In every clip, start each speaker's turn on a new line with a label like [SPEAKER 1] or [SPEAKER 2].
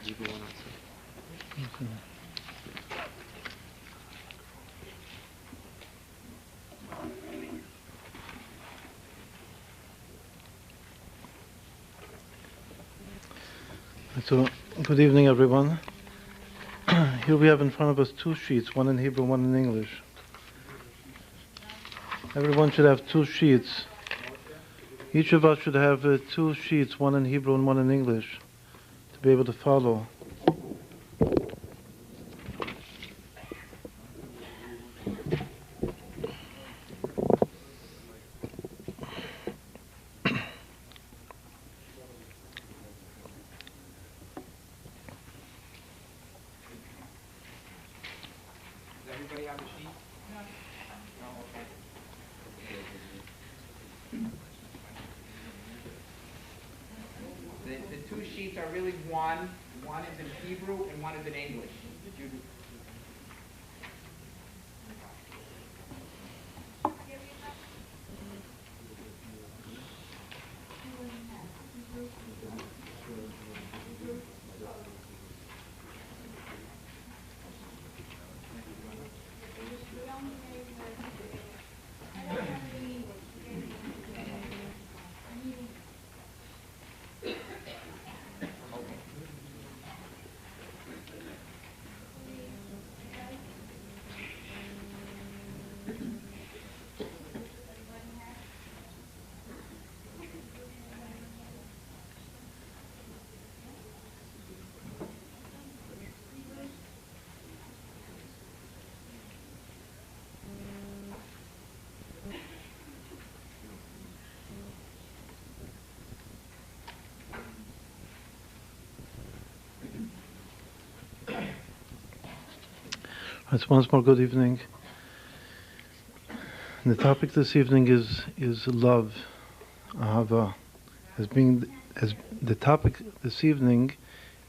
[SPEAKER 1] Hebrew one also.
[SPEAKER 2] Okay. So, good evening, everyone. Here we have in front of us two sheets, one in Hebrew, one in English. Everyone should have two sheets. Each of us should have two sheets, one in Hebrew and one in English, to be able to follow.
[SPEAKER 3] Everybody have a sheet? No, okay. The two sheets are really one. One is in Hebrew and one is in English.
[SPEAKER 2] It's once more good evening. The topic this evening is love, ahava. As the topic this evening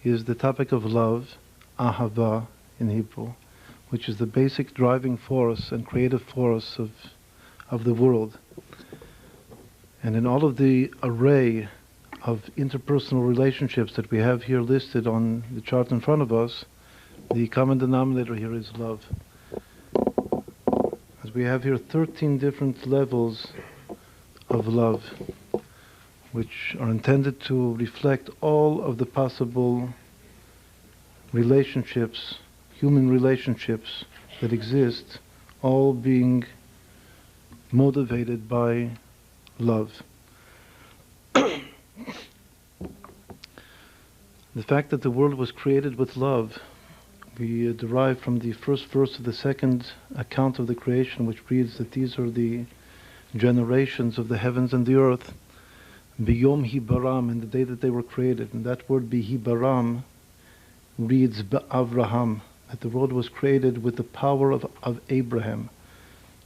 [SPEAKER 2] is the topic of love, ahava in Hebrew, which is the basic driving force and creative force of the world. And in all of the array of interpersonal relationships that we have here listed on the chart in front of us, the common denominator here is love. As we have here 13 different levels of love, which are intended to reflect all of the possible relationships, human relationships that exist, all being motivated by love. The fact that the world was created with love, we derive from the first verse of the second account of the creation, which reads that these are the generations of the heavens and the earth, biyom hibaram, in the day that they were created. And that word bihibaram reads ba'avraham, that the world was created with the power of Abraham.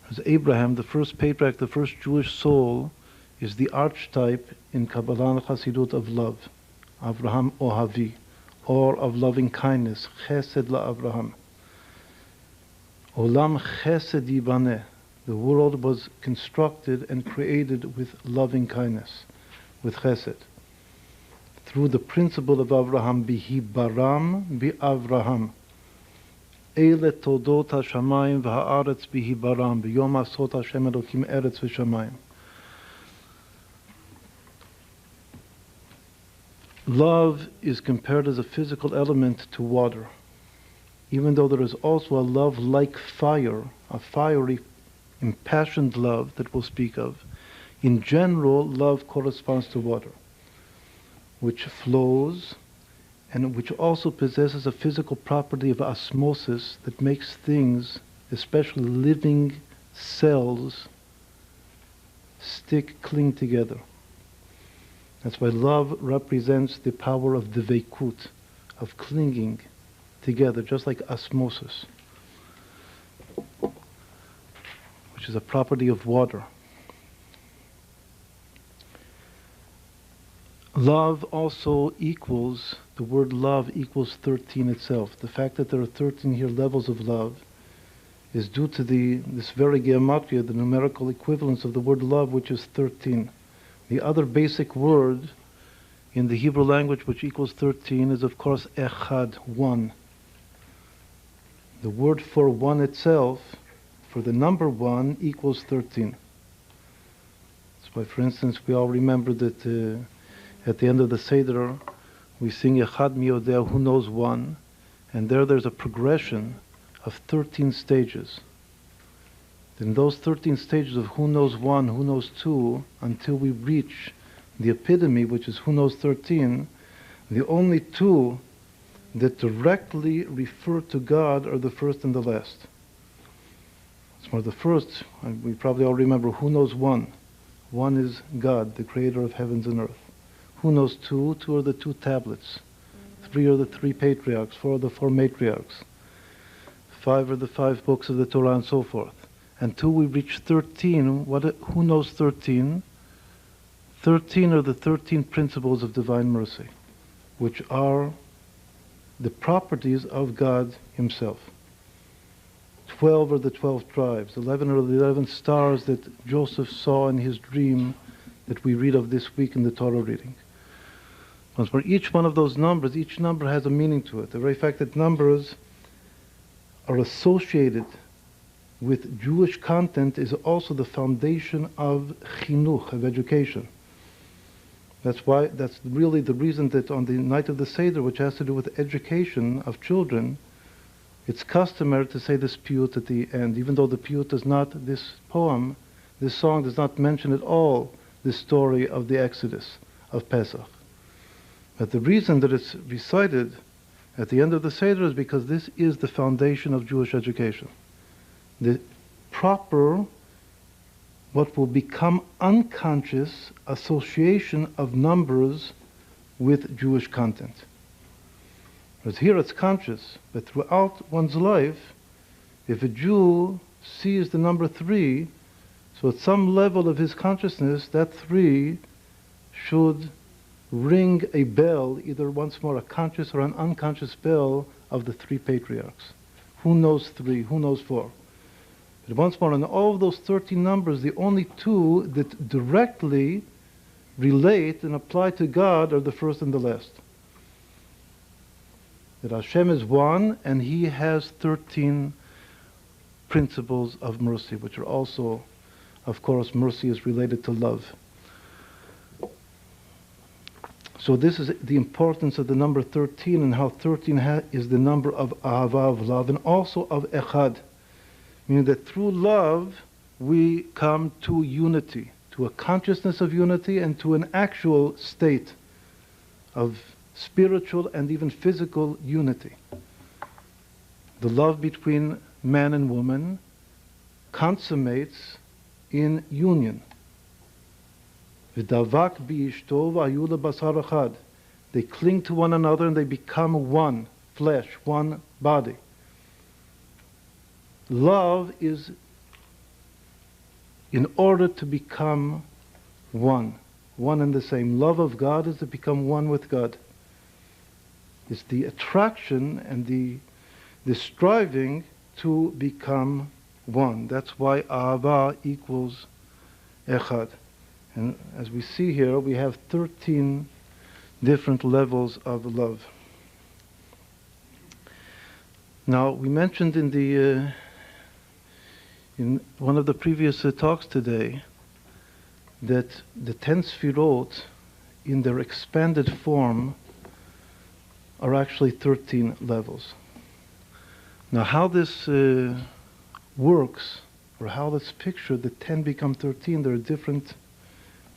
[SPEAKER 2] As Abraham, the first patriarch, the first Jewish soul, is the archetype in Kabbalah and Chassidut of love, Avraham Ohavi, or of loving kindness, chesed la'Avraham. Olam chesed yibaneh, the world was constructed and created with loving kindness, with chesed. Through the principle of Avraham, bihibaram bi'Avraham. Eile todot ha'shamayim v'ha'aretz bihibaram, b'yom asot Hashem Elokim eretz v'shamayim. Love is compared as a physical element to water, even though there is also a love like fire, a fiery, impassioned love that we'll speak of. In general, love corresponds to water, which flows and which also possesses a physical property of osmosis that makes things, especially living cells, cling together. That's why love represents the power of dveikut, of clinging together, just like osmosis, which is a property of water. Love also equals, the word love equals 13 itself. The fact that there are 13 here levels of love is due to this very gematria, the numerical equivalence of the word love, which is 13. The other basic word in the Hebrew language, which equals 13, is of course echad, one. The word for one itself, for the number one, equals 13. That's why, for instance, we all remember that at the end of the Seder, we sing Echad mi yodea, who knows one, and there's a progression of 13 stages. In those 13 stages of who knows one, who knows two, until we reach the epitome, which is who knows 13, the only two that directly refer to God are the first and the last. It's more the first, we probably all remember who knows one. One is God, the creator of heavens and earth. Who knows two? Two are the two tablets. Three are the three patriarchs. Four are the four matriarchs. Five are the five books of the Torah, and so forth. Until we reach 13, who knows 13? 13 are the 13 principles of divine mercy, which are the properties of God himself. 12 are the 12 tribes. 11 are the 11 stars that Joseph saw in his dream that we read of this week in the Torah reading. Once more, each one of those numbers, each number has a meaning to it. The very fact that numbers are associated with Jewish content is also the foundation of chinuch, of education. That's really the reason that on the night of the Seder, which has to do with education of children, it's customary to say this piyut at the end, even though the piyut does not, this poem, this song does not mention at all the story of the Exodus of Pesach. But the reason that it's recited at the end of the Seder is because this is the foundation of Jewish education. The proper, what will become unconscious association of numbers with Jewish content. Whereas here it's conscious, but throughout one's life, if a Jew sees the number 3, so at some level of his consciousness, that 3 should ring a bell, either once more a conscious or an unconscious bell of the 3 patriarchs. Who knows 3? Who knows 4? But once more, in all of those 13 numbers, the only 2 that directly relate and apply to God are the first and the last. That Hashem is one, and He has 13 principles of mercy, which are also, of course, mercy is related to love. So this is the importance of the number 13, and how 13 is the number of ahava, of love, and also of echad. Meaning that through love, we come to unity, to a consciousness of unity, and to an actual state of spiritual and even physical unity. The love between man and woman consummates in union. V'davak bi'ishto v'hayu lebasar echad. They cling to one another and they become one flesh, one body. Love is in order to become one and the same. Love of God is to become one with God. It's the attraction and the striving to become one. That's why ahava equals echad. And as we see here, we have 13 different levels of love. Now, we mentioned in one of the previous talks today that the 10 sfirot, in their expanded form, are actually 13 levels. Now, how this works, or how that's pictured, the 10 become 13, there are different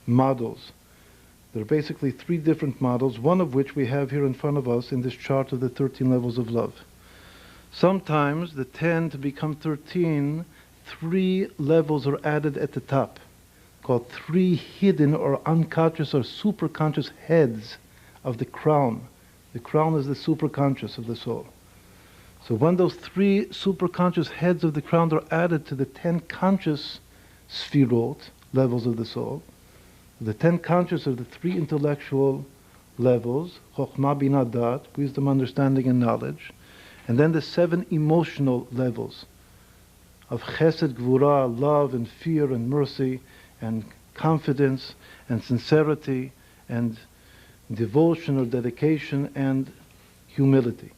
[SPEAKER 2] models. There are basically 3 different models, one of which we have here in front of us in this chart of the 13 levels of love. Sometimes the 10 to become 13, 3 levels are added at the top, called 3 hidden or unconscious or superconscious heads of the crown. The crown is the superconscious of the soul. So when those 3 superconscious heads of the crown are added to the 10 conscious sfirot, levels of the soul, the 10 conscious are the 3 intellectual levels, chokhmah, binah, dat, wisdom, understanding, and knowledge, and then the 7 emotional levels of chesed, gvura, love, and fear, and mercy, and confidence, and sincerity, and devotion or dedication, and humility.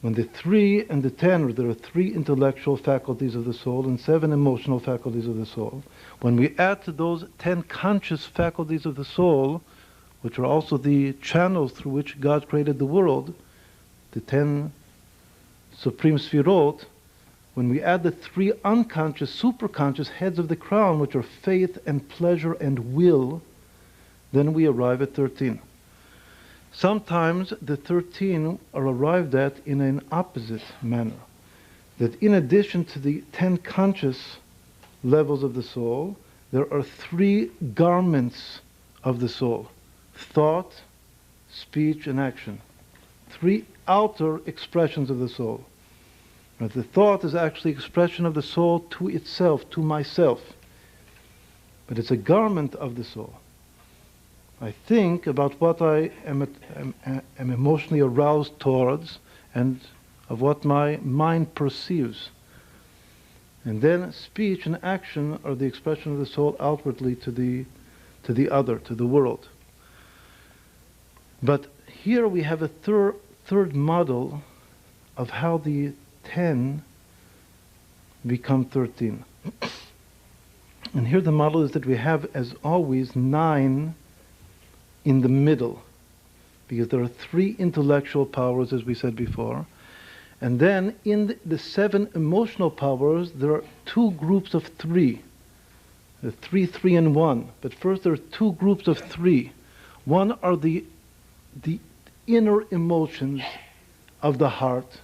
[SPEAKER 2] When the 3 and the 10, there are 3 intellectual faculties of the soul and 7 emotional faculties of the soul. When we add to those 10 conscious faculties of the soul, which are also the channels through which God created the world, the 10 supreme sfirot, when we add the 3 unconscious, superconscious heads of the crown, which are faith and pleasure and will, then we arrive at 13. Sometimes the 13 are arrived at in an opposite manner. That in addition to the 10 conscious levels of the soul, there are 3 garments of the soul: thought, speech, and action. 3 outer expressions of the soul. Now, the thought is actually expression of the soul to itself, to myself. But it's a garment of the soul. I think about what I am emotionally aroused towards and of what my mind perceives. And then speech and action are the expression of the soul outwardly to the other, to the world. But here we have a third model of how the 10 become 13. And here the model is that we have, as always, 9 in the middle, because there are 3 intellectual powers, as we said before. And then in the 7 emotional powers, there are 2 groups of 3. The 3, 3, and 1. But first there are 2 groups of 3. One are the inner emotions of the heart,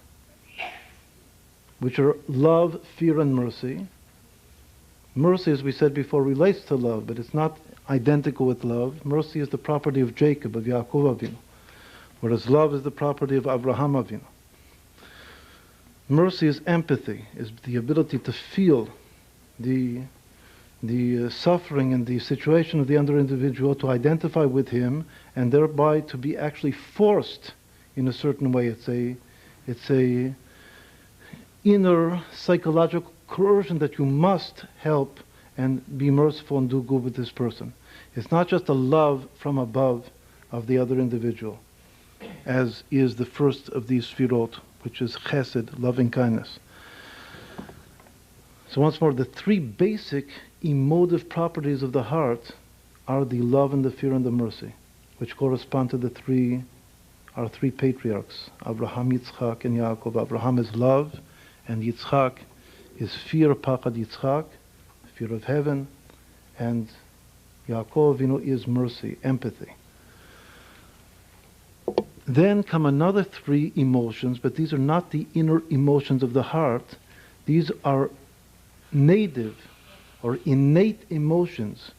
[SPEAKER 2] which are love, fear, and mercy. Mercy, as we said before, relates to love, but it's not identical with love. Mercy is the property of Jacob, of Yaakov Avinu, whereas love is the property of Abraham Avinu. Mercy is empathy, is the ability to feel the suffering and the situation of the other individual, to identify with him, and thereby to be actually forced in a certain way. It's a inner psychological coercion that you must help and be merciful and do good with this person. It's not just a love from above of the other individual, as is the first of these sfirot, which is chesed, loving kindness. So once more, the 3 basic emotive properties of the heart are the love and the fear and the mercy, which correspond to our 3 patriarchs, Abraham, Yitzchak, and Yaakov. Abraham is love, and Yitzchak is fear, pachad Yitzchak, fear of heaven, and Yaakov Avinu is mercy, empathy. Then come another 3 emotions, but these are not the inner emotions of the heart. These are native or innate emotions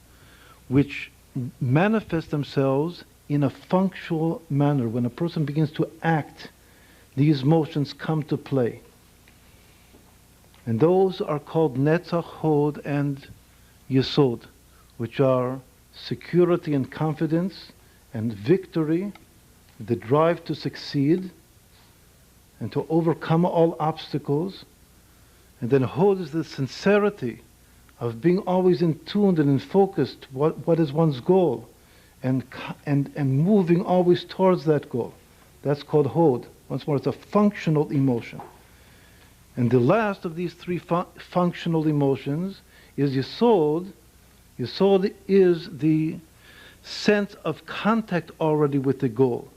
[SPEAKER 2] which manifest themselves in a functional manner. When a person begins to act, these emotions come to play. And those are called Netzach, Hod, and Yesod, which are security and confidence and victory, the drive to succeed and to overcome all obstacles. And then Hod is the sincerity of being always in tune and in focused what is one's goal, and moving always towards that goal. That's called Hod. Once more, it's a functional emotion. And the last of these 3 functional emotions is Yesod. Yesod is the sense of contact already with the goal.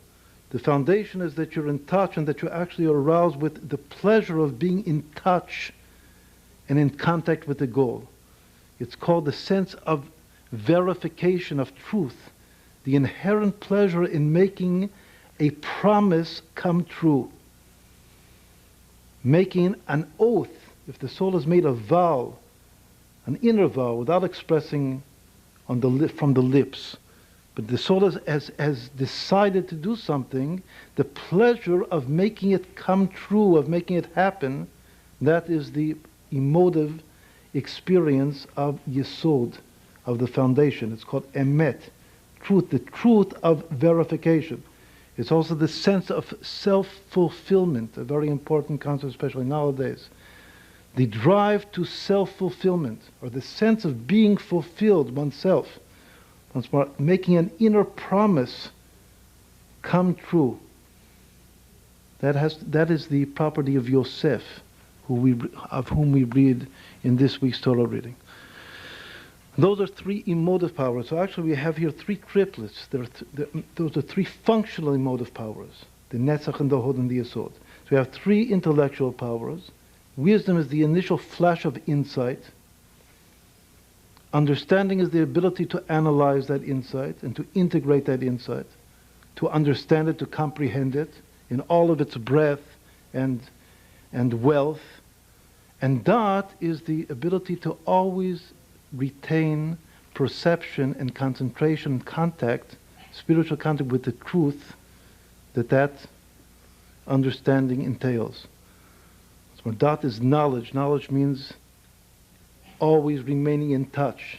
[SPEAKER 2] The foundation is that you're in touch and that you actually are aroused with the pleasure of being in touch and in contact with the goal. It's called the sense of verification of truth, the inherent pleasure in making a promise come true. Making an oath, if the soul has made a vow, an inner vow, without expressing from the lips, but the soul has decided to do something, the pleasure of making it come true, of making it happen, that is the emotive experience of Yesod, of the foundation. It's called Emet, truth, the truth of verification. It's also the sense of self-fulfillment, a very important concept, especially nowadays. The drive to self-fulfillment, or the sense of being fulfilled oneself. Once more, making an inner promise come true. That is the property of Yosef, of whom we read in this week's Torah reading. Those are three emotive powers. So actually we have here three triplets. Those are three functional emotive powers. The Netzach and the Hod and the Yesod. So we have three intellectual powers. Wisdom is the initial flash of insight. Understanding is the ability to analyze that insight and to integrate that insight, to understand it, to comprehend it in all of its breadth and wealth. And Dat is the ability to always retain perception and concentration and contact, spiritual contact with the truth that understanding entails. So Dat is knowledge. Knowledge means always remaining in touch.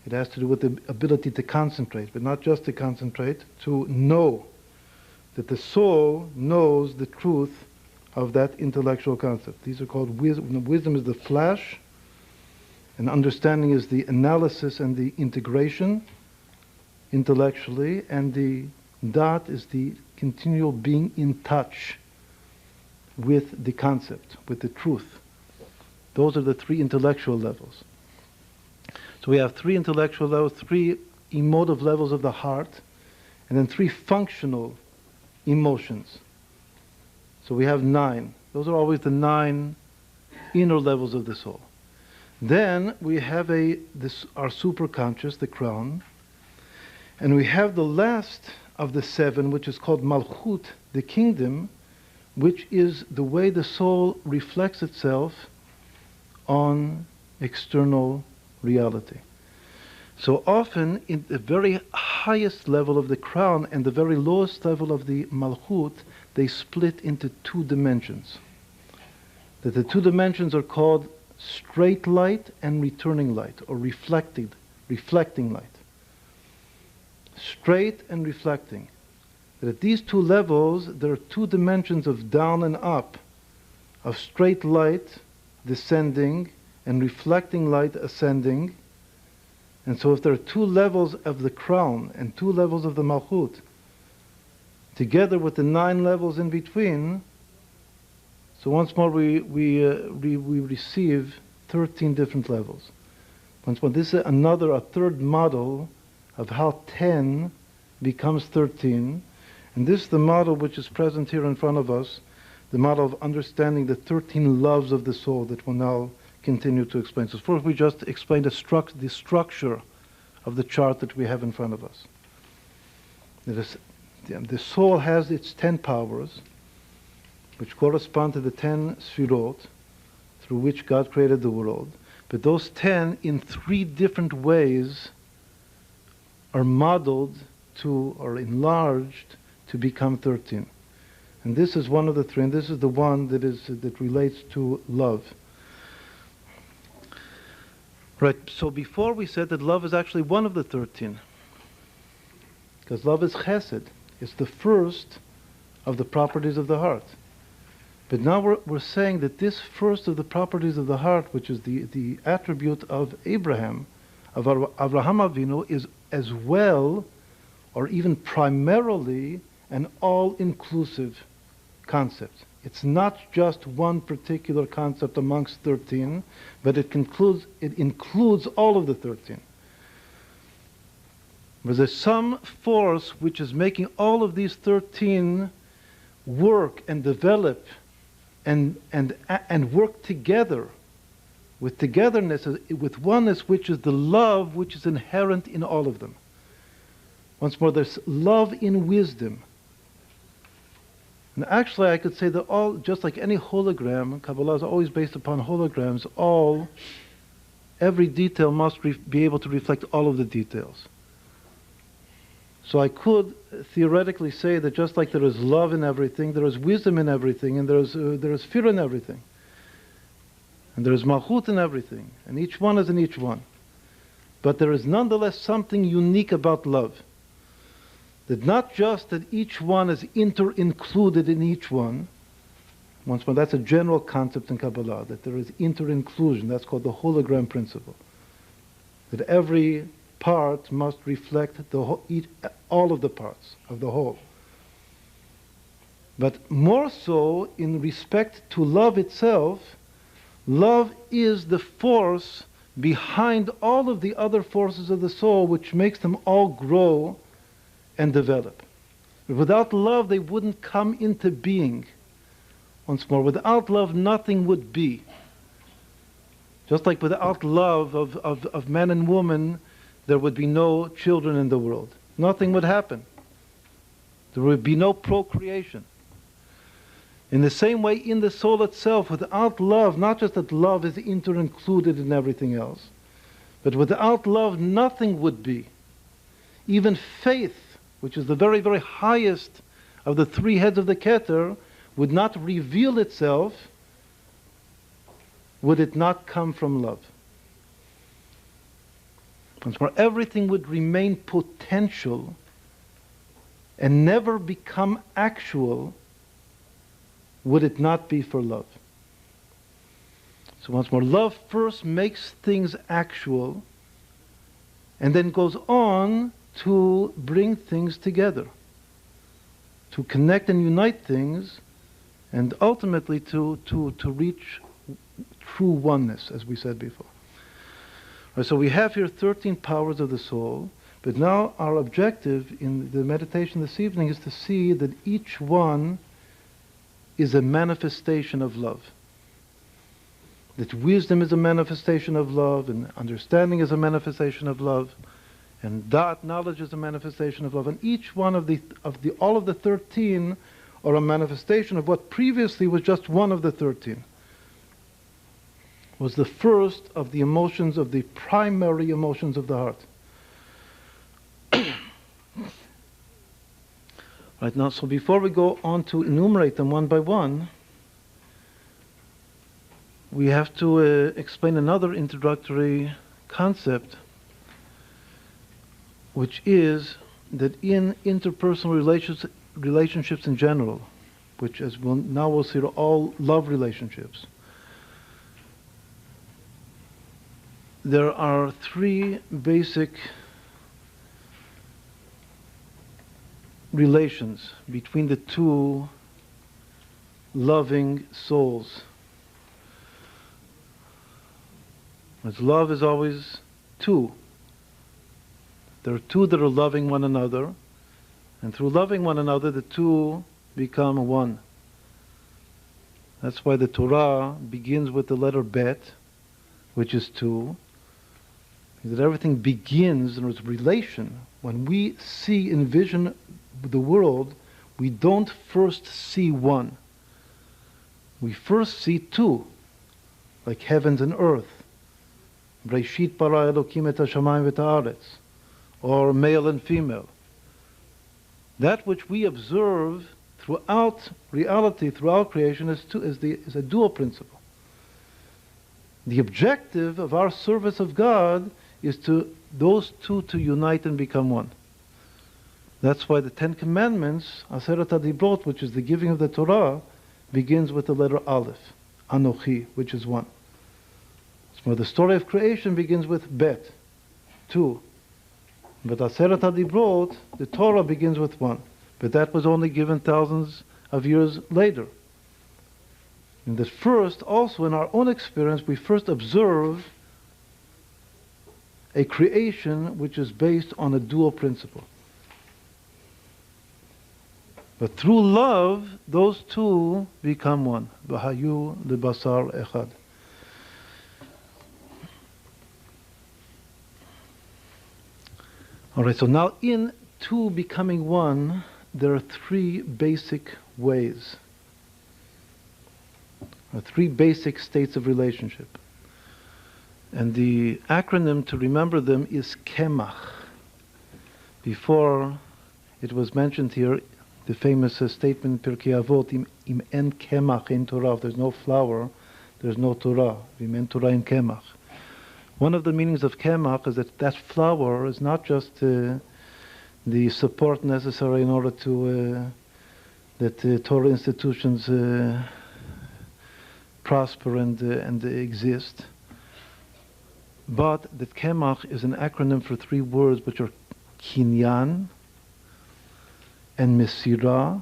[SPEAKER 2] It has to do with the ability to concentrate, but not just to concentrate, to know that the soul knows the truth of that intellectual concept. These are called wisdom. Wisdom is the flash, and understanding is the analysis and the integration intellectually, and the Dat is the continual being in touch with the concept, with the truth. Those are the three intellectual levels. So we have three intellectual levels, three emotive levels of the heart, and then three functional emotions. So we have 9. Those are always the 9 inner levels of the soul. Then we have our superconscious, the crown, and we have the last of the 7, which is called Malchut, the kingdom, which is the way the soul reflects itself on external reality. So often, in the very highest level of the crown and the very lowest level of the Malchut, they split into 2 dimensions. That the 2 dimensions are called straight light and returning light, or reflecting light. Straight and reflecting. That at these 2 levels, there are 2 dimensions of down and up, of straight light descending and reflecting light ascending. And so if there are 2 levels of the crown and 2 levels of the Malchut, together with the 9 levels in between, so once more we receive 13 different levels. Once more, this is a third model of how 10 becomes 13. And this is the model which is present here in front of us, the model of understanding the 13 loves of the soul that we'll now continue to explain. So first we just explained the structure of the chart that we have in front of us. The soul has its 10 powers, which correspond to the 10 sfirot, through which God created the world. But those 10, in 3 different ways, are modeled to, or enlarged, to become 13. And this is one of the 3, and this is the one that relates to love. Right, so before we said that love is actually one of the 13. Because love is chesed. It's the first of the properties of the heart. But now we're saying that this first of the properties of the heart, which is the attribute of Abraham, of Avraham Avinu, is as well, or even primarily, an all-inclusive concept. It's not just one particular concept amongst 13, but it includes all of the 13. But there's some force which is making all of these 13 work and develop and work together, with togetherness, with oneness, which is the love which is inherent in all of them. Once more, there's love in wisdom. And actually, I could say that all, just like any hologram, Kabbalah is always based upon holograms, every detail must be able to reflect all of the details. So I could theoretically say that just like there is love in everything, there is wisdom in everything, and there is fear in everything. And there is malchut in everything, and each one is in each one. But there is nonetheless something unique about love. That not just that each one is inter-included in each one. Once more, that's a general concept in Kabbalah, that there is inter-inclusion. That's called the hologram principle. That every part must reflect all of the parts of the whole. But more so in respect to love itself, love is the force behind all of the other forces of the soul which makes them all grow and develop. Without love, they wouldn't come into being. Once more, without love, nothing would be. Just like without love of man and woman, there would be no children in the world. Nothing would happen. There would be no procreation. In the same way, in the soul itself, without love, not just that love is included in everything else, but without love, nothing would be. Even faith, which is the very, very highest of the three heads of the Keter, would not reveal itself would it not come from love. Once more, everything would remain potential and never become actual would it not be for love. So once more, love first makes things actual and then goes on to bring things together, to connect and unite things, and ultimately to reach true oneness, as we said before. Right, so we have here 13 powers of the soul, but now our objective in the meditation this evening is to see that each one is a manifestation of love. That wisdom is a manifestation of love, and understanding is a manifestation of love, and knowledge is a manifestation of love. And each one of all of the 13 are a manifestation of what previously was just one of the 13. Was the first of the emotions, of the primary emotions of the heart. Right now, so before we go on to enumerate them one by one, we have to explain another introductory concept, which is that in interpersonal relationships in general, which as we'll see are all love relationships, there are three basic relations between the two loving souls. As love is always two. There are two that are loving one another, and through loving one another, the two become one. That's why the Torah begins with the letter Bet, which is two. That everything begins in its relation. When we envision the world, we don't first see one. We first see two, like heavens and earth. Breshit bara Elokim et hashamayim v'et haaretz, or male and female. That which we observe throughout reality, throughout creation, is a dual principle. The objective of our service of God is to those two to unite and become one. That's why the Ten Commandments, Aseret HaDibrot, which is the giving of the Torah, begins with the letter Aleph, Anochi, which is one. So the story of creation begins with Bet, two. But Aseret HaDibrot, the Torah begins with one. But that was only given thousands of years later. And that first, also in our own experience, we first observe a creation which is based on a dual principle. But through love, those two become one. V'hayu lebasar echad. All right, so now in two becoming one, there are three basic ways. Or three basic states of relationship. And the acronym to remember them is Kemach. Before it was mentioned here, the famous statement in Pirkei Avot, Im en Kemach in Torah, if there's no flour, there's no Torah. Im en Torah in Kemach. One of the meanings of Kemach is that flour is not just the support necessary in order to that Torah institutions prosper and exist, but that Kemach is an acronym for three words which are Kinyan and Mesirah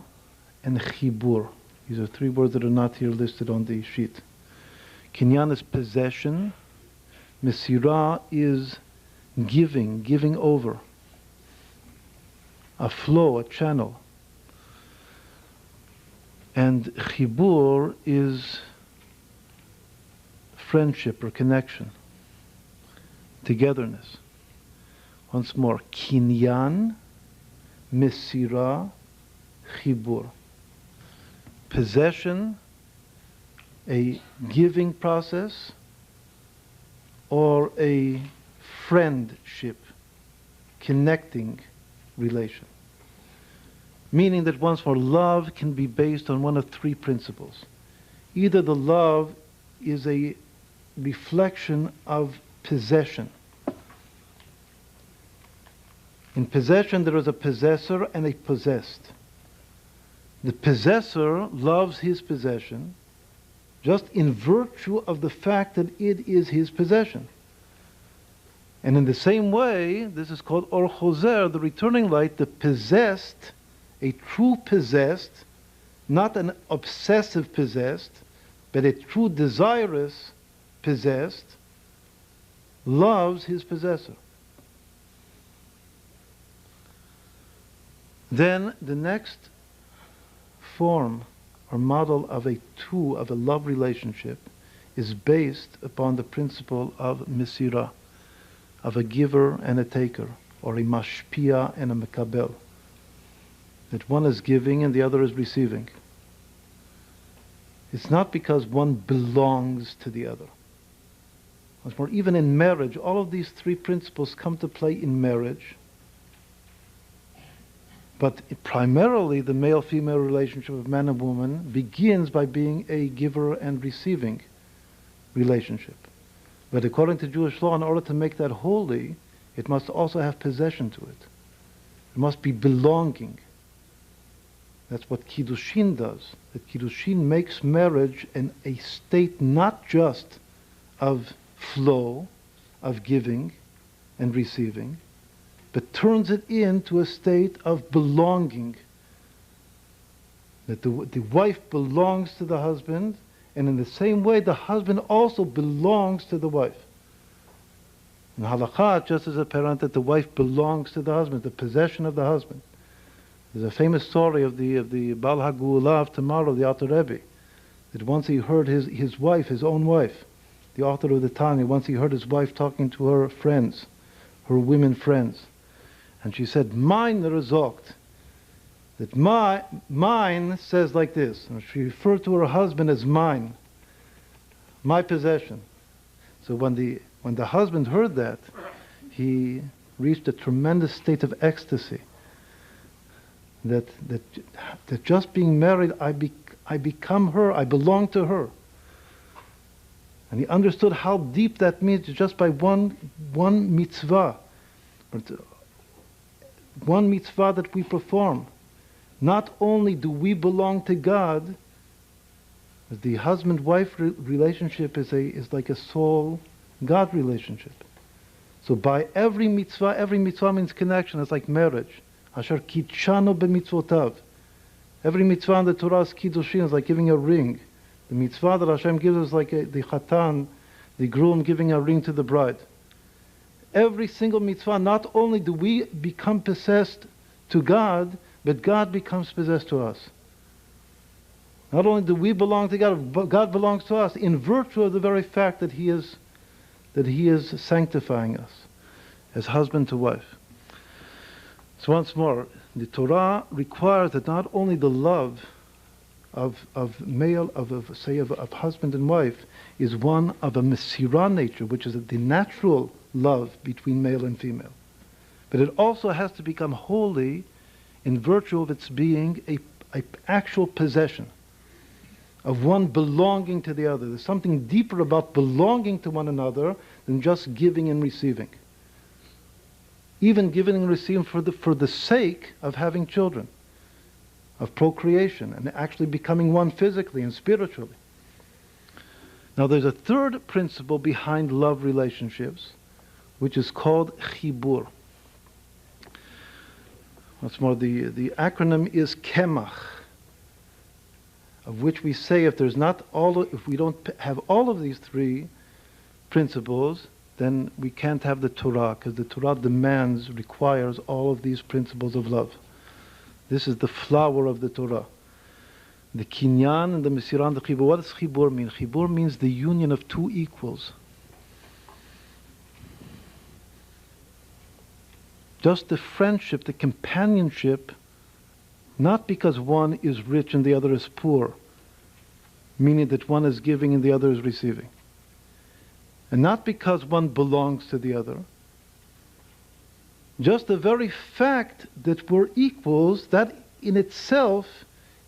[SPEAKER 2] and chibur. These are three words that are not here listed on the sheet. Kinyan is possession. Mesirah is giving over. A flow, a channel. And chibur is friendship or connection, togetherness. Once more, kinyan, mesirah, chibur. Possession, a giving process, or a friendship, connecting relation. Meaning that once more, love can be based on one of three principles. Either the love is a reflection of possession. In possession, there is a possessor and a possessed. The possessor loves his possession just in virtue of the fact that it is his possession. And in the same way, this is called Or Choser, the returning light, the possessed, a true possessed, not an obsessive possessed, but a true desirous possessed, loves his possessor. Then the next form or model of a love relationship is based upon the principle of mesirah, of a giver and a taker, or a mashpia and a mekabel. That one is giving and the other is receiving. It's not because one belongs to the other. Once more, even in marriage, all of these three principles come to play in marriage. But primarily the male-female relationship of man and woman begins by being a giver and receiving relationship. But according to Jewish law, in order to make that holy, it must also have possession to it. It must be belonging. That's what Kiddushin does. That Kiddushin makes marriage a state not just of flow, of giving and receiving, but turns it into a state of belonging. That the wife belongs to the husband, and in the same way the husband also belongs to the wife. In halakha, just as apparent that the wife belongs to the husband, the possession of the husband. There's a famous story of the Baal HaGeulah of tomorrow, the Alter Rebbe, that once he heard his wife, his own wife, the author of the Tanya, once he heard his wife talking to her friends, her women friends, and she said, "Mine rezogt," that mine says like this. And she referred to her husband as mine, my possession. So when the husband heard that, he reached a tremendous state of ecstasy. That just being married, I become her, I belong to her. And he understood how deep that means just by one mitzvah. One mitzvah that we perform. Not only do we belong to God, the husband-wife relationship is like a soul-God relationship. So by every mitzvah means connection. It's like marriage. Asher kitshanu b'mitzvotav. Every mitzvah in the Torah is kiddushin, is like giving a ring. The mitzvah that Hashem gives us like the chatan, the groom giving a ring to the bride. Every single mitzvah, not only do we become possessed to God, but God becomes possessed to us. Not only do we belong to God, but God belongs to us in virtue of the very fact that He is sanctifying us as husband to wife. So once more, the Torah requires that not only the love of husband and wife is one of a mesirah nature, which is the natural love between male and female, but it also has to become holy in virtue of its being a actual possession of one belonging to the other. There's something deeper about belonging to one another than just giving and receiving. Even giving and receiving for the sake of having children, of procreation, and actually becoming one physically and spiritually. Now there's a third principle behind love relationships, which is called chibur. Once more, the acronym is KEMACH. of which we say if we don't have all of these three principles, then we can't have the Torah, because the Torah requires all of these principles of love. This is the flower of the Torah. The kinyan and the mesirah and the chibur. What does chibur mean? Chibur means the union of two equals. Just the friendship, the companionship, not because one is rich and the other is poor, meaning that one is giving and the other is receiving. And not because one belongs to the other. Just the very fact that we're equals, that in itself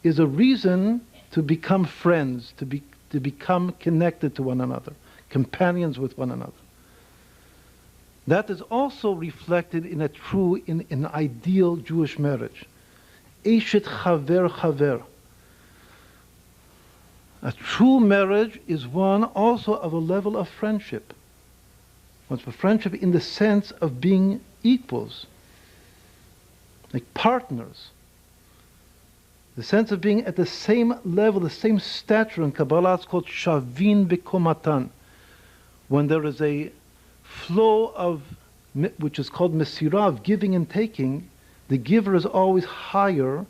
[SPEAKER 2] is a reason to become friends, to become connected to one another, companions with one another. That is also reflected in an ideal Jewish marriage. Eshet chaver chaver. A true marriage is one also of a level of friendship. What's for friendship in the sense of being equals, like partners. The sense of being at the same level, the same stature. In Kabbalah it's called shavin bekomatan. When there is a flow of, which is called mesirah, of giving and taking, the giver is always higher.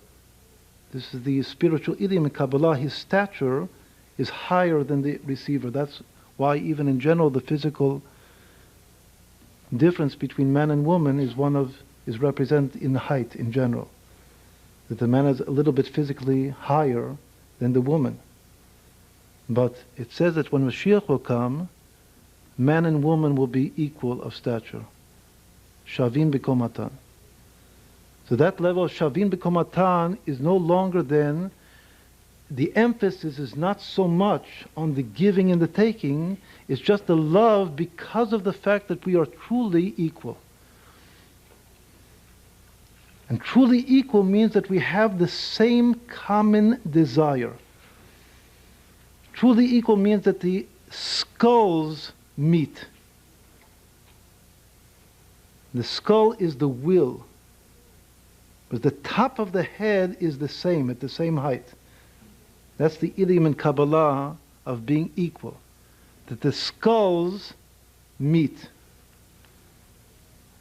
[SPEAKER 2] This is the spiritual idiom in Kabbalah. His stature is higher than the receiver. That's why even in general the physical difference between man and woman is represented in height in general. That the man is a little bit physically higher than the woman. But it says that when Mashiach will come, man and woman will be equal of stature. Shavin bekomatan. So that level of shavin bekomatan is no longer then, the emphasis is not so much on the giving and the taking, it's just the love because of the fact that we are truly equal. And truly equal means that we have the same common desire. Truly equal means that the skulls meet. The skull is the will, but the top of the head is the same, at the same height. That's the idiom in Kabbalah of being equal, that the skulls meet.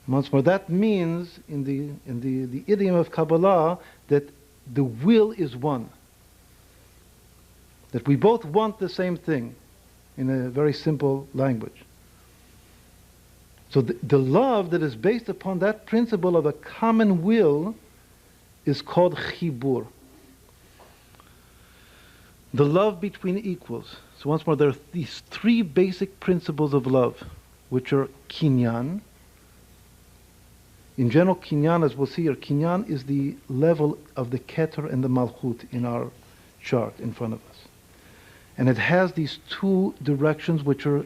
[SPEAKER 2] Once more, that means in the idiom of Kabbalah that the will is one. That we both want the same thing, in a very simple language. So the love that is based upon that principle of a common will is called chibur. The love between equals. So once more, there are these three basic principles of love, which are kinyan. In general, kinyan, as we'll see here, kinyan is the level of the keter and the malchut in our chart in front of us. And it has these two directions, which are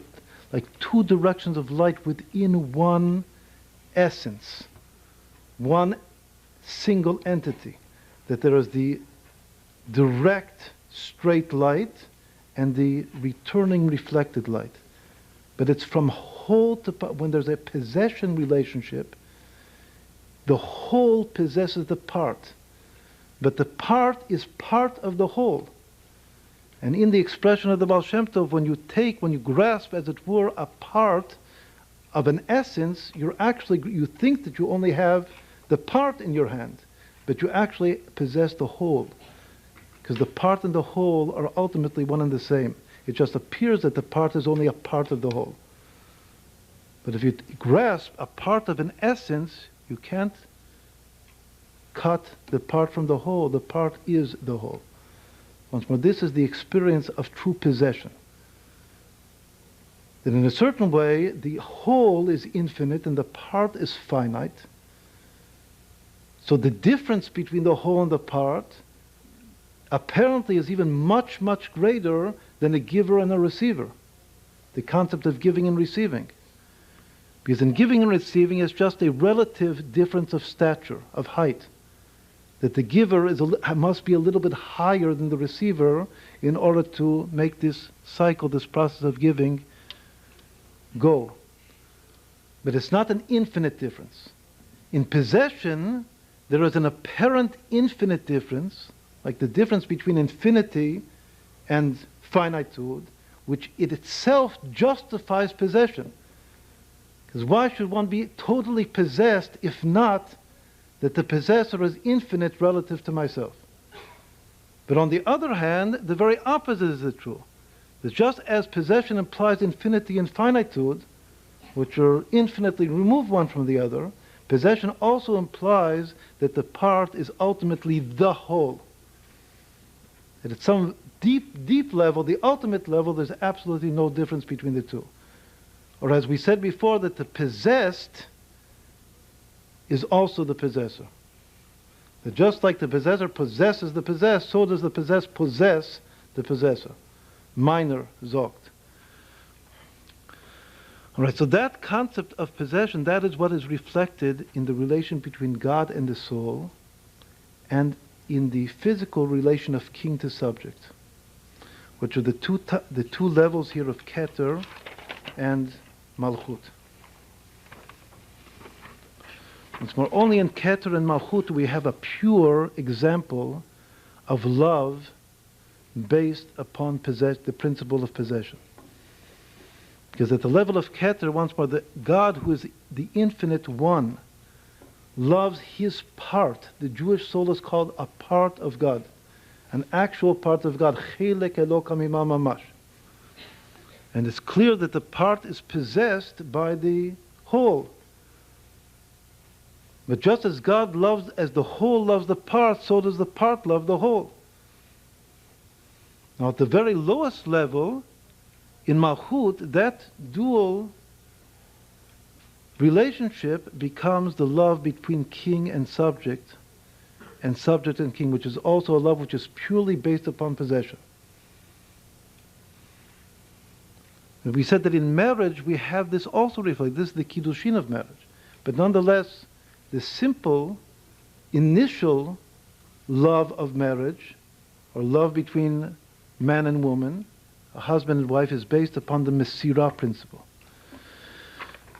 [SPEAKER 2] like two directions of light within one essence, one single entity. That there is the direct straight light and the returning reflected light. But it's from whole to part. When there's a possession relationship, the whole possesses the part. But the part is part of the whole. And in the expression of the Baal Shem Tov, when you grasp, as it were, a part of an essence, you think that you only have the part in your hand, but you actually possess the whole. Because the part and the whole are ultimately one and the same. It just appears that the part is only a part of the whole. But if you grasp a part of an essence, you can't cut the part from the whole. The part is the whole. Once more, this is the experience of true possession. That in a certain way, the whole is infinite and the part is finite. So the difference between the whole and the part apparently is even much, much greater than a giver and a receiver. The concept of giving and receiving. Because in giving and receiving is just a relative difference of stature, of height. That the giver must be a little bit higher than the receiver in order to make this cycle, this process of giving, go. But it's not an infinite difference. In possession, there is an apparent infinite difference, like the difference between infinity and finitude, which it itself justifies possession. Because why should one be totally possessed if not that the possessor is infinite relative to myself? But on the other hand, the very opposite is true. That just as possession implies infinity and finitude, which are infinitely removed one from the other, possession also implies that the part is ultimately the whole. That at some deep, deep level, the ultimate level, there's absolutely no difference between the two. Or as we said before, that the possessed is also the possessor. That just like the possessor possesses the possessed, so does the possessed possess the possessor. Minor zogt. All right, so that concept of possession, that is what is reflected in the relation between God and the soul, and in the physical relation of king to subject, which are the two levels here of Keter and Malchut. It's more only in Keter and Malchut we have a pure example of love based upon the principle of possession. Because at the level of Keter, once more, the God who is the infinite one loves his part. The Jewish soul is called a part of God, an actual part of God. Chelek Elokam Imam Mamash. And it's clear that the part is possessed by the whole. But just as God loves, as the whole loves the part, so does the part love the whole. Now at the very lowest level, in Malchut, that dual relationship becomes the love between king and subject and king, which is also a love which is purely based upon possession. And we said that in marriage we have this also reflected. This is the kiddushin of marriage. But nonetheless, the simple initial love of marriage, or love between man and woman, a husband and wife, is based upon the Mesirah principle.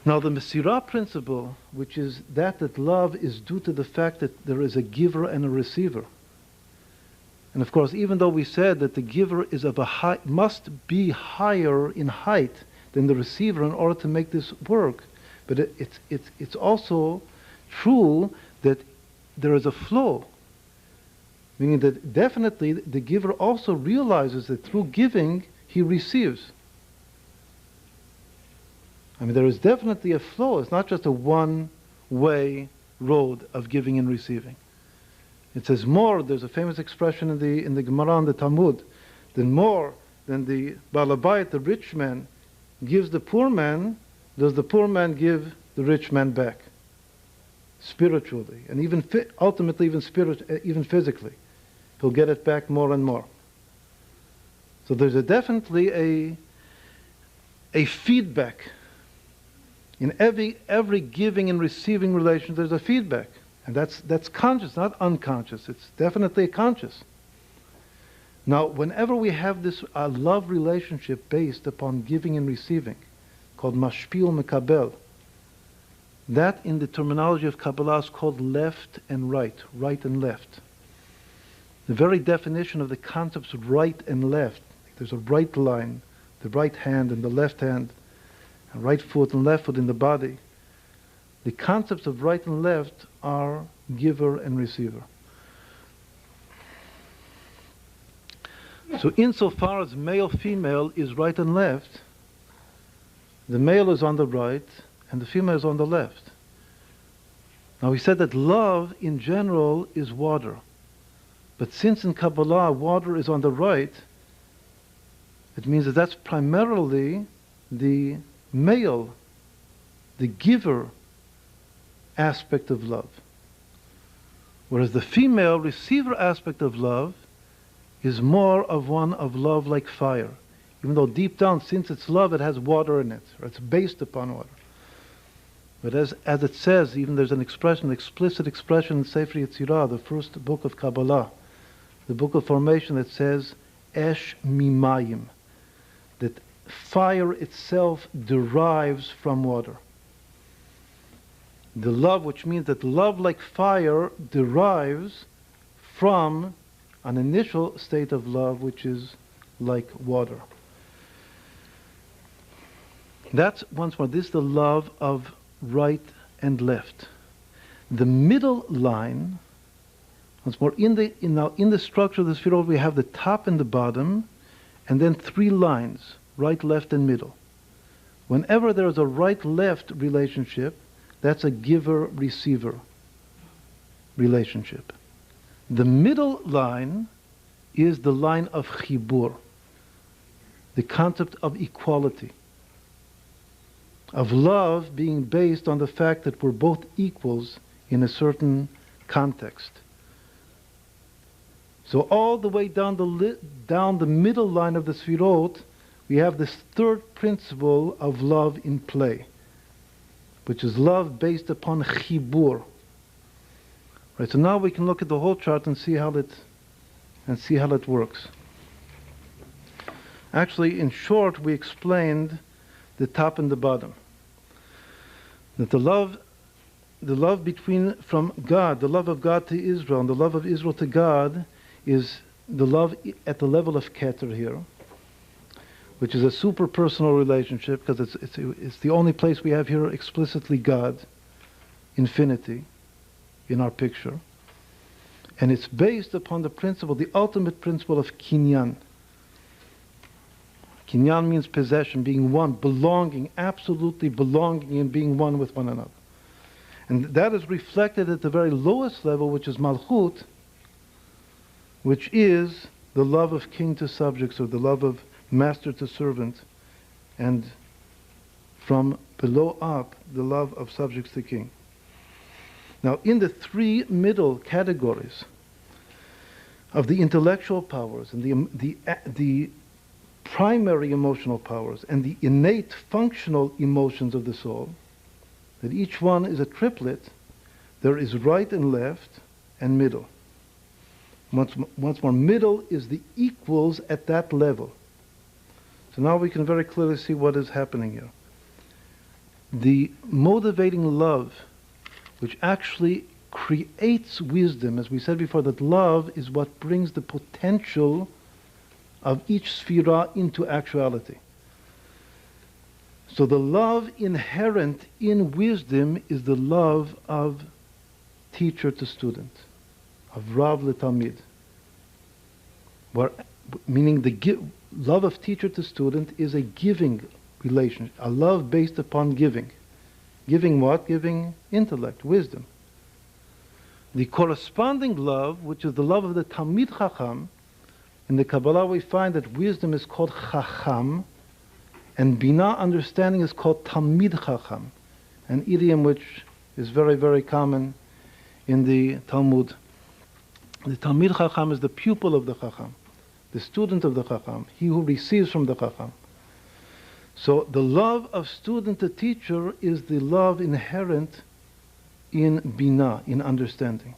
[SPEAKER 2] Now the Mesirah principle, which is that love is due to the fact that there is a giver and a receiver. And of course, even though we said that the giver is of must be higher in height than the receiver in order to make this work, but it's also true that there is a flow. Meaning that definitely the giver also realizes that through giving, he receives. I mean, there is definitely a flow. It's not just a one-way road of giving and receiving. It says more. There's a famous expression in the Gemara and the Talmud, that more than the Balabayit, the rich man, gives the poor man, does the poor man give the rich man back, spiritually, and even ultimately even physically. He'll get it back more and more. So there's definitely a feedback. In every giving and receiving relation, there's a feedback. And that's conscious, not unconscious. It's definitely conscious. Now, whenever we have this love relationship based upon giving and receiving, called mashpil mekabel, that in the terminology of Kabbalah is called left and right and left. The very definition of the concepts of right and left, there's a right line, the right hand and the left hand, and right foot and left foot in the body. The concepts of right and left are giver and receiver. So insofar as male-female is right and left, the male is on the right and the female is on the left. Now we said that love in general is water. But since in Kabbalah water is on the right, it means that that's primarily the male, the giver aspect of love. Whereas the female receiver aspect of love is more of one of love like fire. Even though deep down, since it's love, it has water in it, or it's based upon water. But as it says, even there's an explicit expression in Sefer Yetzirah, the first book of Kabbalah, the book of formation, that says, Esh mimayim, that fire itself derives from water. The love, which means that love like fire derives from an initial state of love, which is like water. That's, once more, this is the love of right and left. The middle line, once more, in the structure of the Sfirot, we have the top and the bottom, and then three lines, right, left, and middle. Whenever there is a right-left relationship, that's a giver-receiver relationship. The middle line is the line of chibur, the concept of equality, of love being based on the fact that we're both equals in a certain context. So all the way down the middle line of the Sfirot, we have this third principle of love in play, which is love based upon chibur. Right, so now we can look at the whole chart and see how it works. Actually, in short, we explained the top and the bottom. That the love from God, the love of God to Israel, and the love of Israel to God is the love at the level of Keter here, which is a super personal relationship, because it's the only place we have here explicitly God, infinity, in our picture. And it's based upon the principle, the ultimate principle of kinyan. Kinyan means possession, being one, belonging, absolutely belonging and being one with one another. And that is reflected at the very lowest level, which is Malchut, which is the love of king to subjects, or the love of master to servant, and from below up, the love of subjects to king. Now, in the three middle categories of the intellectual powers and the primary emotional powers and the innate functional emotions of the soul, that each one is a triplet, there is right and left and middle. Once more, middle is the equals at that level. So now we can very clearly see what is happening here. The motivating love, which actually creates wisdom, as we said before, that love is what brings the potential of each sphira into actuality. So the love inherent in wisdom is the love of teacher to student, of Rav leTalmid, meaning the love of teacher to student is a giving relationship, a love based upon giving. Giving what? Giving intellect, wisdom. The corresponding love, which is the love of the Talmid Chacham, in the Kabbalah we find that wisdom is called Chacham, and Binah, understanding, is called Talmid Chacham, an idiom which is very, very common in the Talmud. The Talmid Chacham is the pupil of the Chacham, the student of the Chacham, he who receives from the Chacham. So the love of student to teacher is the love inherent in Binah, in understanding.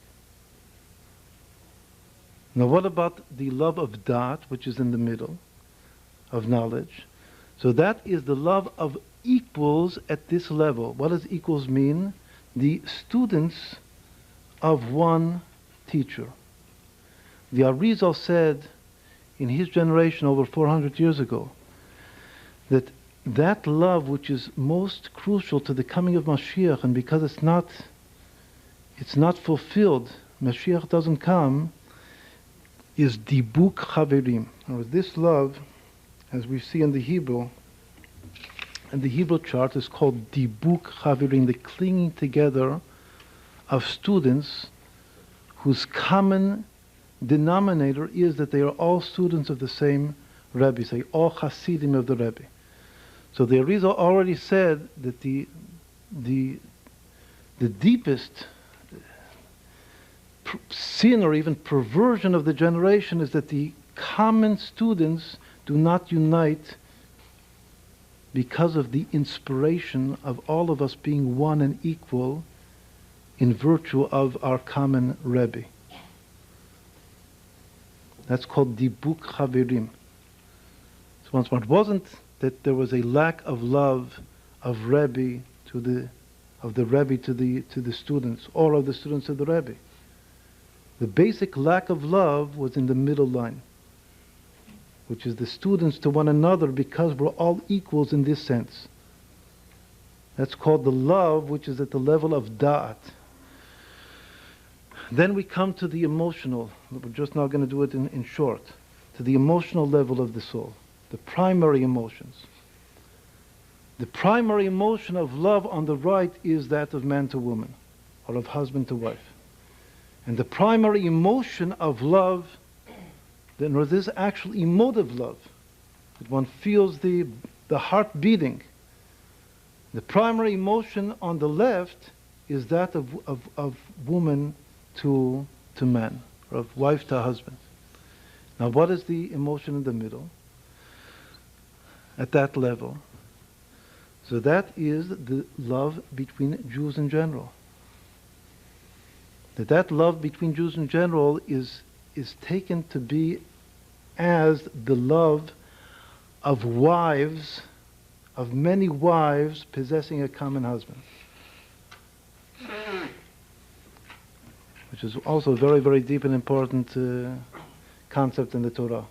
[SPEAKER 2] Now what about the love of Dat, which is in the middle, of knowledge? So that is the love of equals at this level. What does equals mean? The students of one teacher. The Arizal said in his generation over 400 years ago that love which is most crucial to the coming of Mashiach, and because it's not fulfilled, Mashiach doesn't come, is dibuk chaverim. Now, this love, as we see in the Hebrew, and the Hebrew chart, is called dibuk chaverim, the clinging together of students whose common denominator is that they are all students of the same Rabbi, say all Hasidim of the Rabbi. So the Arizal already said that the deepest sin or even perversion of the generation is that the common students do not unite because of the inspiration of all of us being one and equal in virtue of our common Rebbe. That's called dibuk chaverim. So once more, it wasn't that there was a lack of love of Rebbe to the Rebbe to the students, or of the students of the Rebbe. The basic lack of love was in the middle line. which is the students to one another because we're all equals in this sense. That's called the love, which is at the level of da'at. Then we come to the emotional. We're just now going to do it in short. To the emotional level of the soul. The primary emotions. The primary emotion of love on the right is that of man to woman, or of husband to wife. And the primary emotion of love, then this is actual emotive love, that one feels the heart beating. The primary emotion on the left is that of woman to man, or of wife to husband. Now what is the emotion in the middle? At that level. So that is the love between Jews in general. That love between Jews in general is taken to be as the love of wives, of many wives possessing a common husband. Which is also a very, very deep and important concept in the Torah.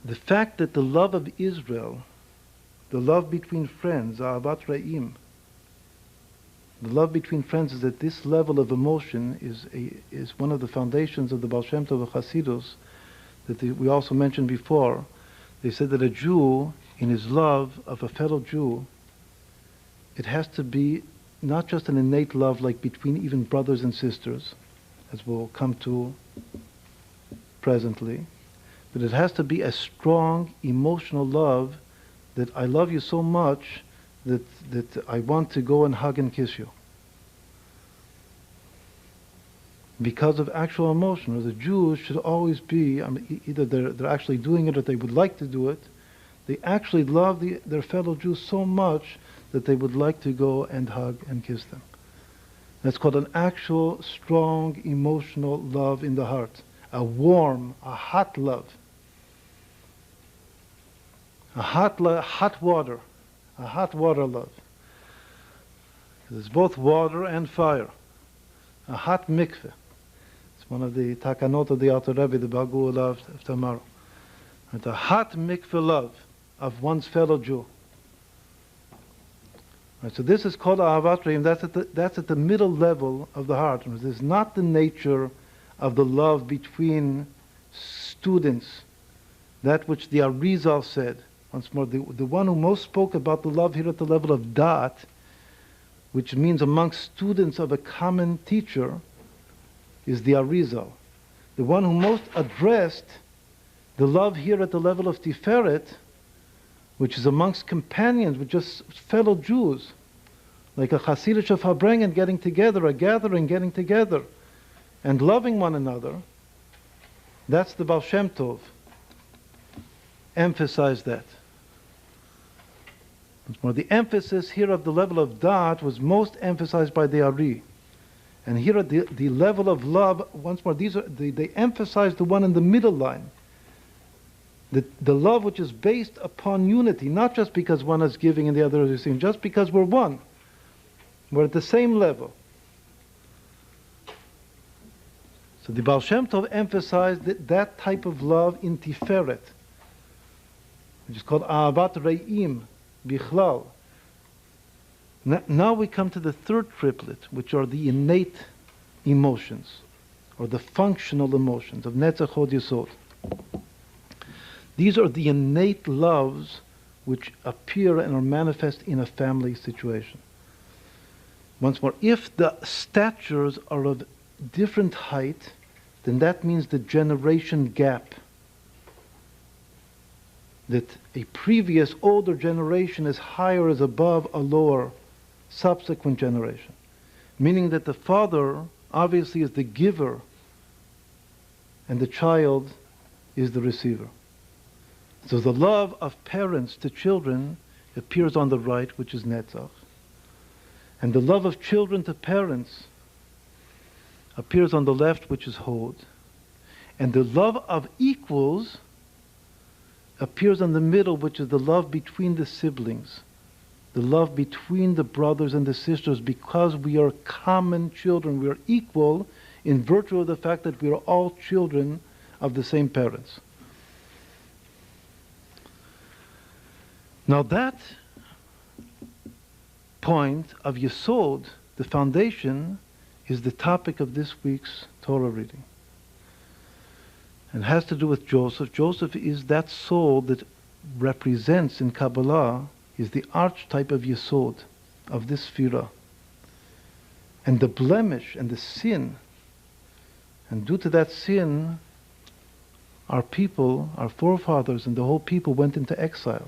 [SPEAKER 2] The fact that the love of Israel, the love between friends, Ahavat Re'im, the love between friends is at this level of emotion is one of the foundations of the Baal Shem Tov of Hasidus that we also mentioned before. They said that a Jew, in his love of a fellow Jew, it has to be not just an innate love like between even brothers and sisters, as we'll come to presently, but it has to be a strong emotional love that I love you so much that I want to go and hug and kiss you. Because of actual emotion. Or the Jews should always be, either they're actually doing it or they would like to do it. They actually love their fellow Jews so much that they would like to go and hug and kiss them. That's called an actual, strong, emotional love in the heart. A warm, a hot love. A hot water. A hot water love. It's both water and fire. A hot mikveh. It's one of the takanot of the Alter Rebbe, the Bagu of tomorrow. It's a hot mikveh love of one's fellow Jew. Right, so this is called Ahavat Re'im. That's at the middle level of the heart. This is not the nature of the love between students. That which the Arizal said. Once more, the one who most spoke about the love here at the level of Da'at, which means amongst students of a common teacher, is the Arizal. The one who most addressed the love here at the level of Tiferet, which is amongst companions, with just fellow Jews, like a Hasidic of Habrengen getting together, a gathering getting together, and loving one another. That's the Baal Shem Tov. Emphasize that. Once more, the emphasis here of the level of Da'at was most emphasized by the Ari. And here at the level of love, once more, they emphasize the one in the middle line. The love which is based upon unity, not just because one is giving and the other is receiving, just because we're one. We're at the same level. So the Baal Shem Tov emphasized that type of love in Tiferet, which is called Ahavat Re'im, Bichlal. Now we come to the third triplet, which are the innate emotions, or the functional emotions of Netzach Hod Yesod. These are the innate loves which appear and are manifest in a family situation. Once more, if the statures are of different height, then that means the generation gap. That a previous older generation is higher, is above a lower subsequent generation. Meaning that the father obviously is the giver and the child is the receiver. So the love of parents to children appears on the right, which is Netzach. And the love of children to parents appears on the left, which is Hod. And the love of equals appears in the middle, which is the love between the siblings. The love between the brothers and the sisters, because we are common children. We are equal in virtue of the fact that we are all children of the same parents. Now that point of Yesod, the foundation, is the topic of this week's Torah reading. And has to do with Joseph. Joseph is that soul that represents in Kabbalah, is the archetype of Yesod, of this Sphira. And the blemish and the sin, and due to that sin, our people, our forefathers, and the whole people went into exile.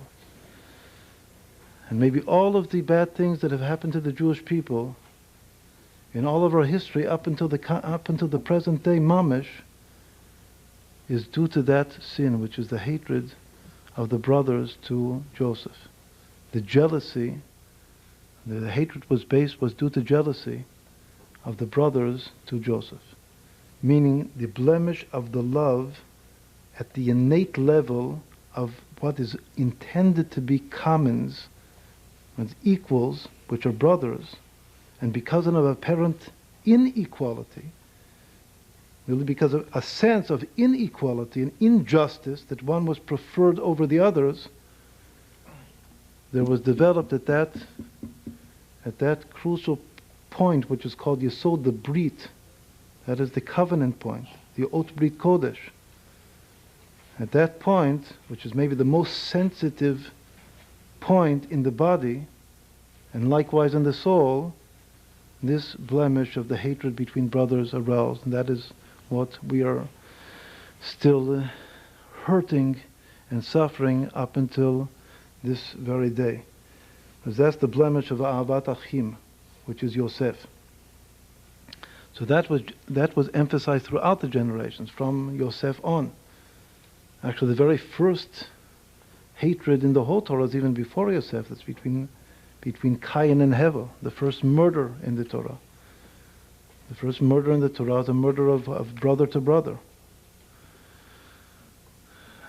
[SPEAKER 2] And maybe all of the bad things that have happened to the Jewish people in all of our history up until the present day, mamish, is due to that sin, which is the hatred of the brothers to Joseph. The jealousy, the hatred was due to jealousy of the brothers to Joseph. Meaning the blemish of the love at the innate level of what is intended to be commons, and equals, which are brothers, and because of apparent inequality, really because of a sense of inequality and injustice, that one was preferred over the others, there was developed at that crucial point, which is called Yesod, the Brit, that is the covenant point, the Ot Brit Kodesh. At that point, which is maybe the most sensitive point in the body, and likewise in the soul, this blemish of the hatred between brothers aroused. And that is what we are still hurting and suffering up until this very day. Because that's the blemish of Ahavat Achim, which is Yosef. So that was emphasized throughout the generations, from Yosef on. Actually, the very first hatred in the whole Torah is even before Yosef. That's between Cain and Hevel, the first murder in the Torah. The first murder in the Torah is a murder of brother to brother.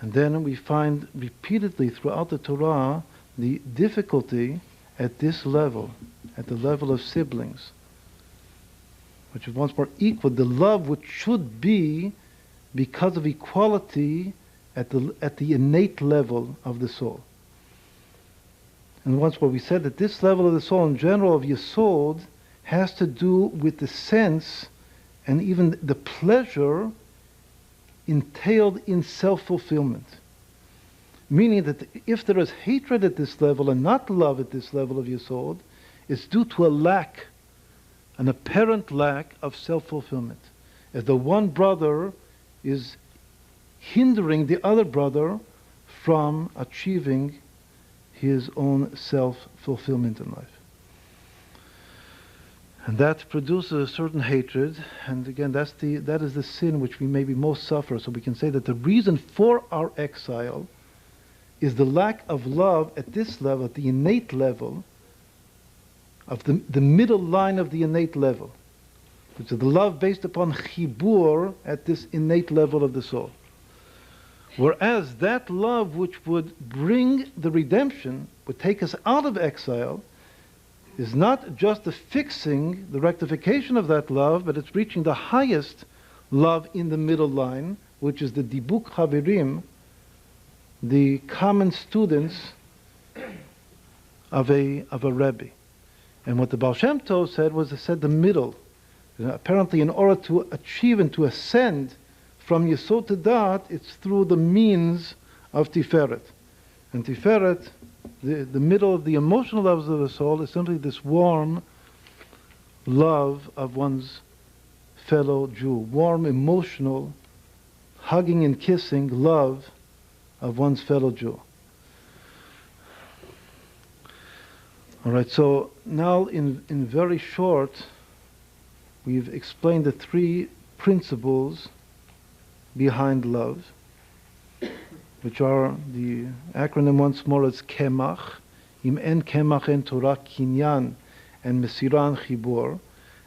[SPEAKER 2] And then we find repeatedly throughout the Torah the difficulty at this level, at the level of siblings, which is once more equal, the love which should be because of equality at the innate level of the soul. And once more we said that this level of the soul in general of Yesod has to do with the sense and even the pleasure entailed in self-fulfillment. Meaning that if there is hatred at this level and not love at this level of Yesod, it's due to a lack, an apparent lack of self-fulfillment. As the one brother is hindering the other brother from achieving his own self-fulfillment in life. And that produces a certain hatred, and again, that is the sin which we maybe most suffer. So we can say that the reason for our exile is the lack of love at this level, at the innate level, of the middle line of the innate level, which is the love based upon chibur at this innate level of the soul. Whereas that love which would bring the redemption, would take us out of exile, is not just the fixing, the rectification of that love, but it's reaching the highest love in the middle line, which is the dibuk chaverim, the common students of a Rabbi. And what the Baal Shem Tov said was, it said the middle. Apparently, in order to achieve and to ascend from Yesod to Dat, it's through the means of Tiferet. And Tiferet, the middle of the emotional levels of the soul, is simply this warm love of one's fellow Jew. Warm, emotional, hugging and kissing love of one's fellow Jew. All right, so now in very short, we've explained the three principles behind love, which are, the acronym once more is Kemach, Im En Kemach En Torah Kinyan and Mesiran Chibur.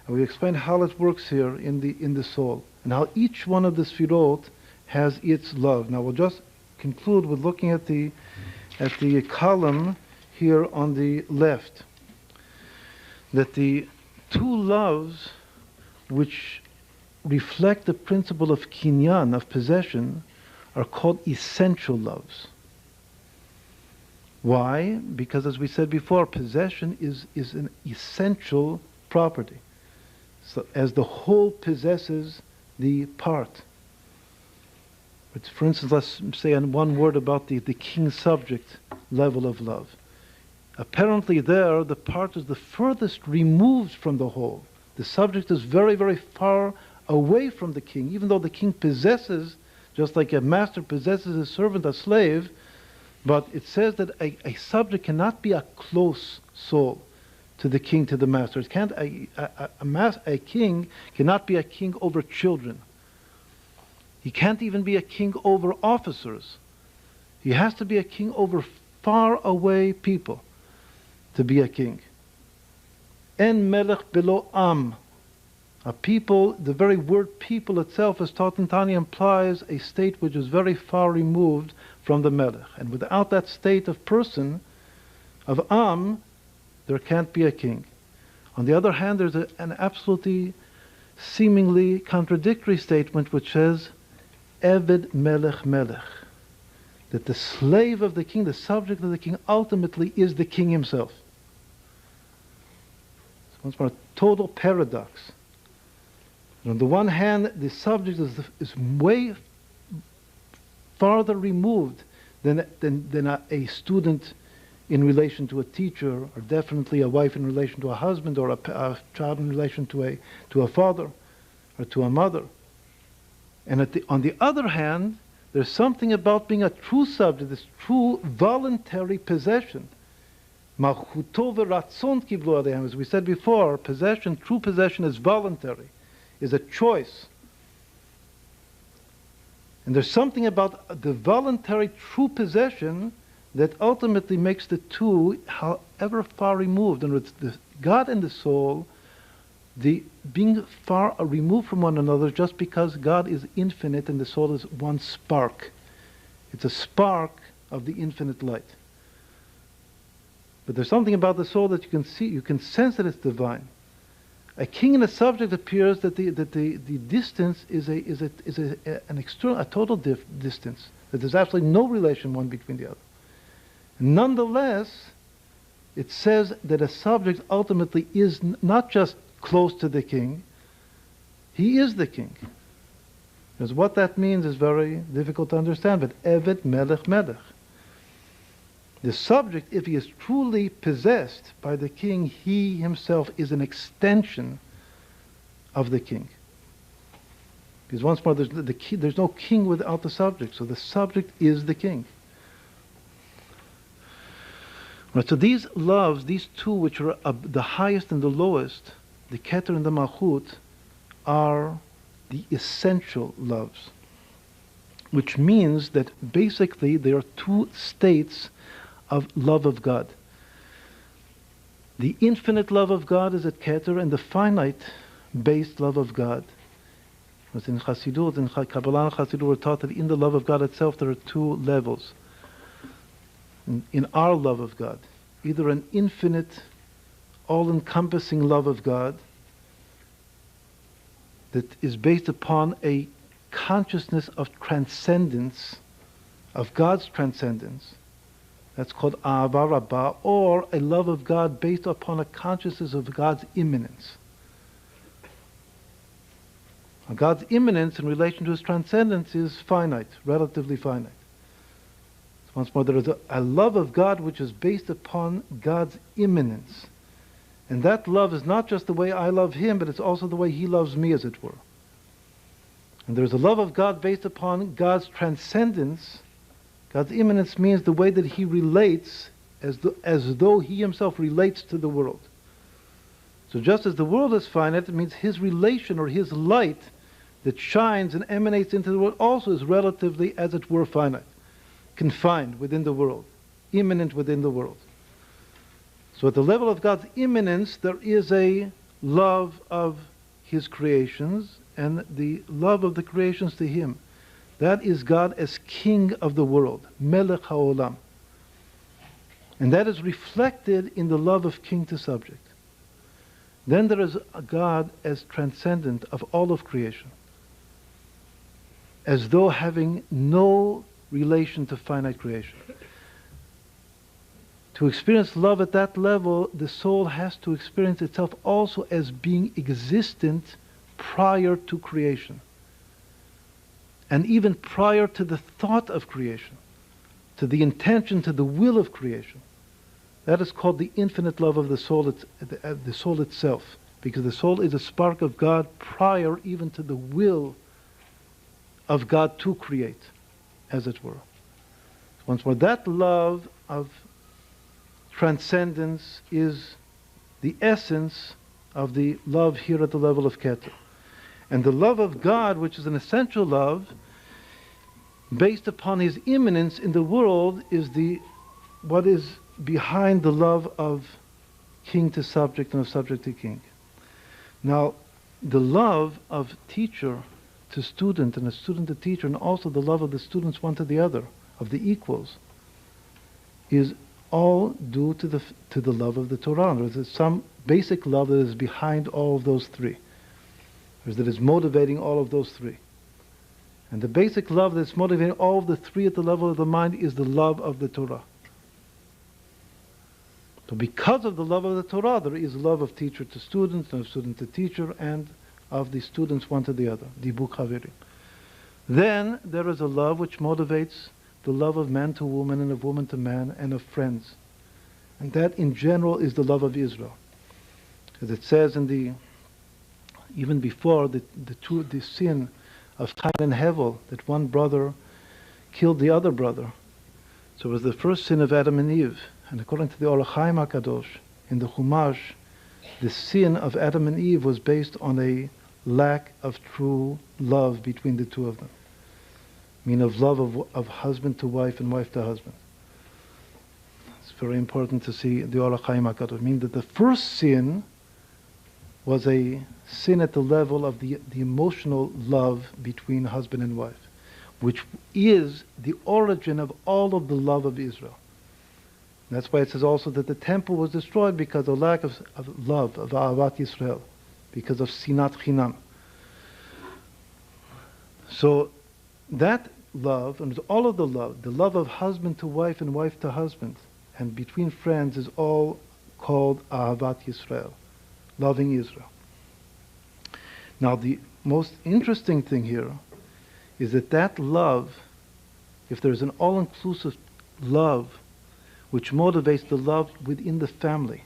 [SPEAKER 2] And we explained how it works here in the soul, and how each one of the Sfirot has its love. Now we'll just conclude with looking at the column here on the left, that the two loves which reflect the principle of kinyan, of possession, are called essential loves. Why? Because as we said before, possession is an essential property. So as the whole possesses the part. But for instance, let's say one word about the king subject level of love. Apparently there, the part is the furthest removed from the whole. The subject is very, very far away from the king, even though the king possesses, just like a master possesses his servant, a slave, but it says that a subject cannot be a close soul to the king, to the master. It can't, a king cannot be a king over children. He can't even be a king over officers. He has to be a king over far away people to be a king. En melech belo am. A people, the very word people itself, as taught in Tanya, implies a state which is very far removed from the melech. And without that state of person, of am, there can't be a king. On the other hand, there's an absolutely seemingly contradictory statement which says, Eved melech melech. That the slave of the king, the subject of the king, ultimately is the king himself. So once more, a total paradox. And on the one hand, the subject is way farther removed than a student in relation to a teacher, or definitely a wife in relation to a husband, or a child in relation to a father, or to a mother. And on the other hand, there's something about being a true subject, this true voluntary possession. Malchuto v'ratzon kiblu alehem. As we said before, possession, true possession is voluntary, is a choice. And there's something about the voluntary true possession that ultimately makes the two, however far removed, and it's the God and the soul, the being far removed from one another just because God is infinite and the soul is one spark. It's a spark of the infinite light. But there's something about the soul that you can see, you can sense that it's divine. A king and a subject appears that the distance is an external, a total distance. That there's absolutely no relation one between the other. Nonetheless, it says that a subject ultimately is not just close to the king, he is the king. Because what that means is very difficult to understand, but Eved Melech Melech. The subject, if he is truly possessed by the king, he himself is an extension of the king. Because once more, there's no king without the subject, so the subject is the king. Right, so these loves, these two which are the highest and the lowest, the Keter and the Malchut, are the essential loves. Which means that basically there are two states of love of God. The infinite love of God is at Keter, and the finite-based love of God. As in Chassidut, in Kabbalah and Chassidut, we're taught that in the love of God itself there are two levels. In our love of God, either an infinite, all-encompassing love of God that is based upon a consciousness of transcendence, of God's transcendence. That's called Ahava Rabbah, or a love of God based upon a consciousness of God's immanence. God's immanence in relation to his transcendence is finite, relatively finite. Once more, there is a love of God which is based upon God's immanence. And that love is not just the way I love him, but it's also the way he loves me, as it were. And there is a love of God based upon God's transcendence. God's immanence means the way that he relates as though he himself relates to the world. So just as the world is finite, it means his relation or his light that shines and emanates into the world also is relatively, as it were, finite. Confined within the world, immanent within the world. So at the level of God's immanence, there is a love of his creations and the love of the creations to him. That is God as king of the world, Melech HaOlam. And that is reflected in the love of king to subject. Then there is a God as transcendent of all of creation, as though having no relation to finite creation. To experience love at that level, the soul has to experience itself also as being existent prior to creation. And even prior to the thought of creation, to the intention, to the will of creation. That is called the infinite love of the soul, the soul itself. Because the soul is a spark of God prior even to the will of God to create, as it were. Once more, that love of transcendence is the essence of the love here at the level of Keter. And the love of God, which is an essential love, based upon his immanence in the world, is what is behind the love of king to subject and of subject to king. Now, the love of teacher to student and a student to teacher, and also the love of the students one to the other, of the equals, is all due to the love of the Torah. There's some basic love that is behind all of those three, or that is motivating all of those three. And the basic love that's motivating all of the three at the level of the mind is the love of the Torah. So because of the love of the Torah, there is love of teacher to student, and of student to teacher, and of the students one to the other, dibuk haverim. Then there is a love which motivates the love of man to woman, and of woman to man, and of friends. And that in general is the love of Israel. As it says even before the sin of Cain and Hevel, that one brother killed the other brother. So it was the first sin of Adam and Eve. And according to the Or HaChaim HaKadosh, in the Chumash, the sin of Adam and Eve was based on a lack of true love between the two of them. I mean, of love of husband to wife and wife to husband. It's very important to see the Or HaChaim HaKadosh. I mean that the first sin was a sin at the level of the emotional love between husband and wife, which is the origin of all of the love of Israel. And that's why it says also that the temple was destroyed because of lack of love, of Ahavat Yisrael, because of Sinat Chinam. So that love, and all of the love of husband to wife and wife to husband, and between friends, is all called Ahavat Yisrael, loving Israel. Now the most interesting thing here is that love, if there's an all-inclusive love which motivates the love within the family,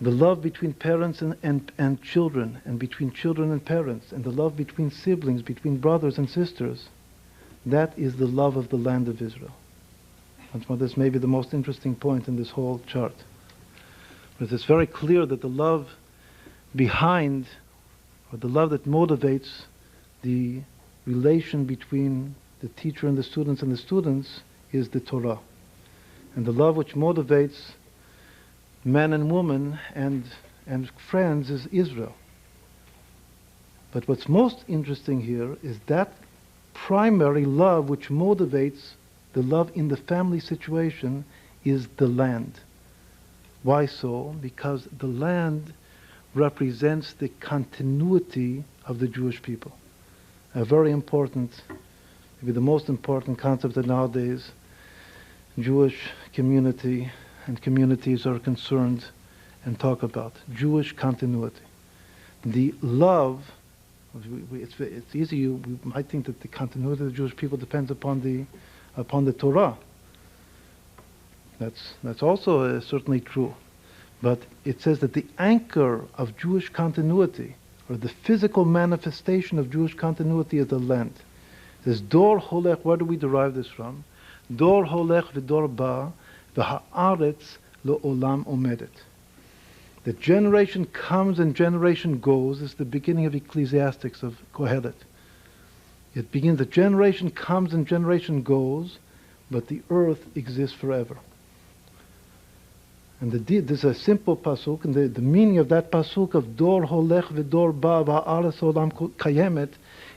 [SPEAKER 2] the love between parents and children, and between children and parents, and the love between siblings, between brothers and sisters, that is the love of the land of Israel. Once more, this may be the most interesting point in this whole chart. But it's very clear that the love behind, or the love that motivates the relation between the teacher and the students is the Torah. And the love which motivates man and woman and friends is Israel. But what's most interesting here is that primary love which motivates the love in the family situation is the land. Why so? Because the land represents the continuity of the Jewish people. A very important, maybe the most important concept that nowadays Jewish community and communities are concerned and talk about. Jewish continuity. The love, it's easy, we might think that the continuity of the Jewish people depends upon the Torah. That's also certainly true. But it says that the anchor of Jewish continuity, or the physical manifestation of Jewish continuity, is the land. It says, Dor holech, where do we derive this from? Dor holech v'dor ba, v'ha'aretz lo'olam omedet. The generation comes and generation goes is the beginning of Ecclesiastics of Kohelet. It begins, the generation comes and generation goes, but the earth exists forever. And this is a simple pasuk, and the meaning of that pasuk of Dor holech v'dor ba v'ha'aretz olam kayemet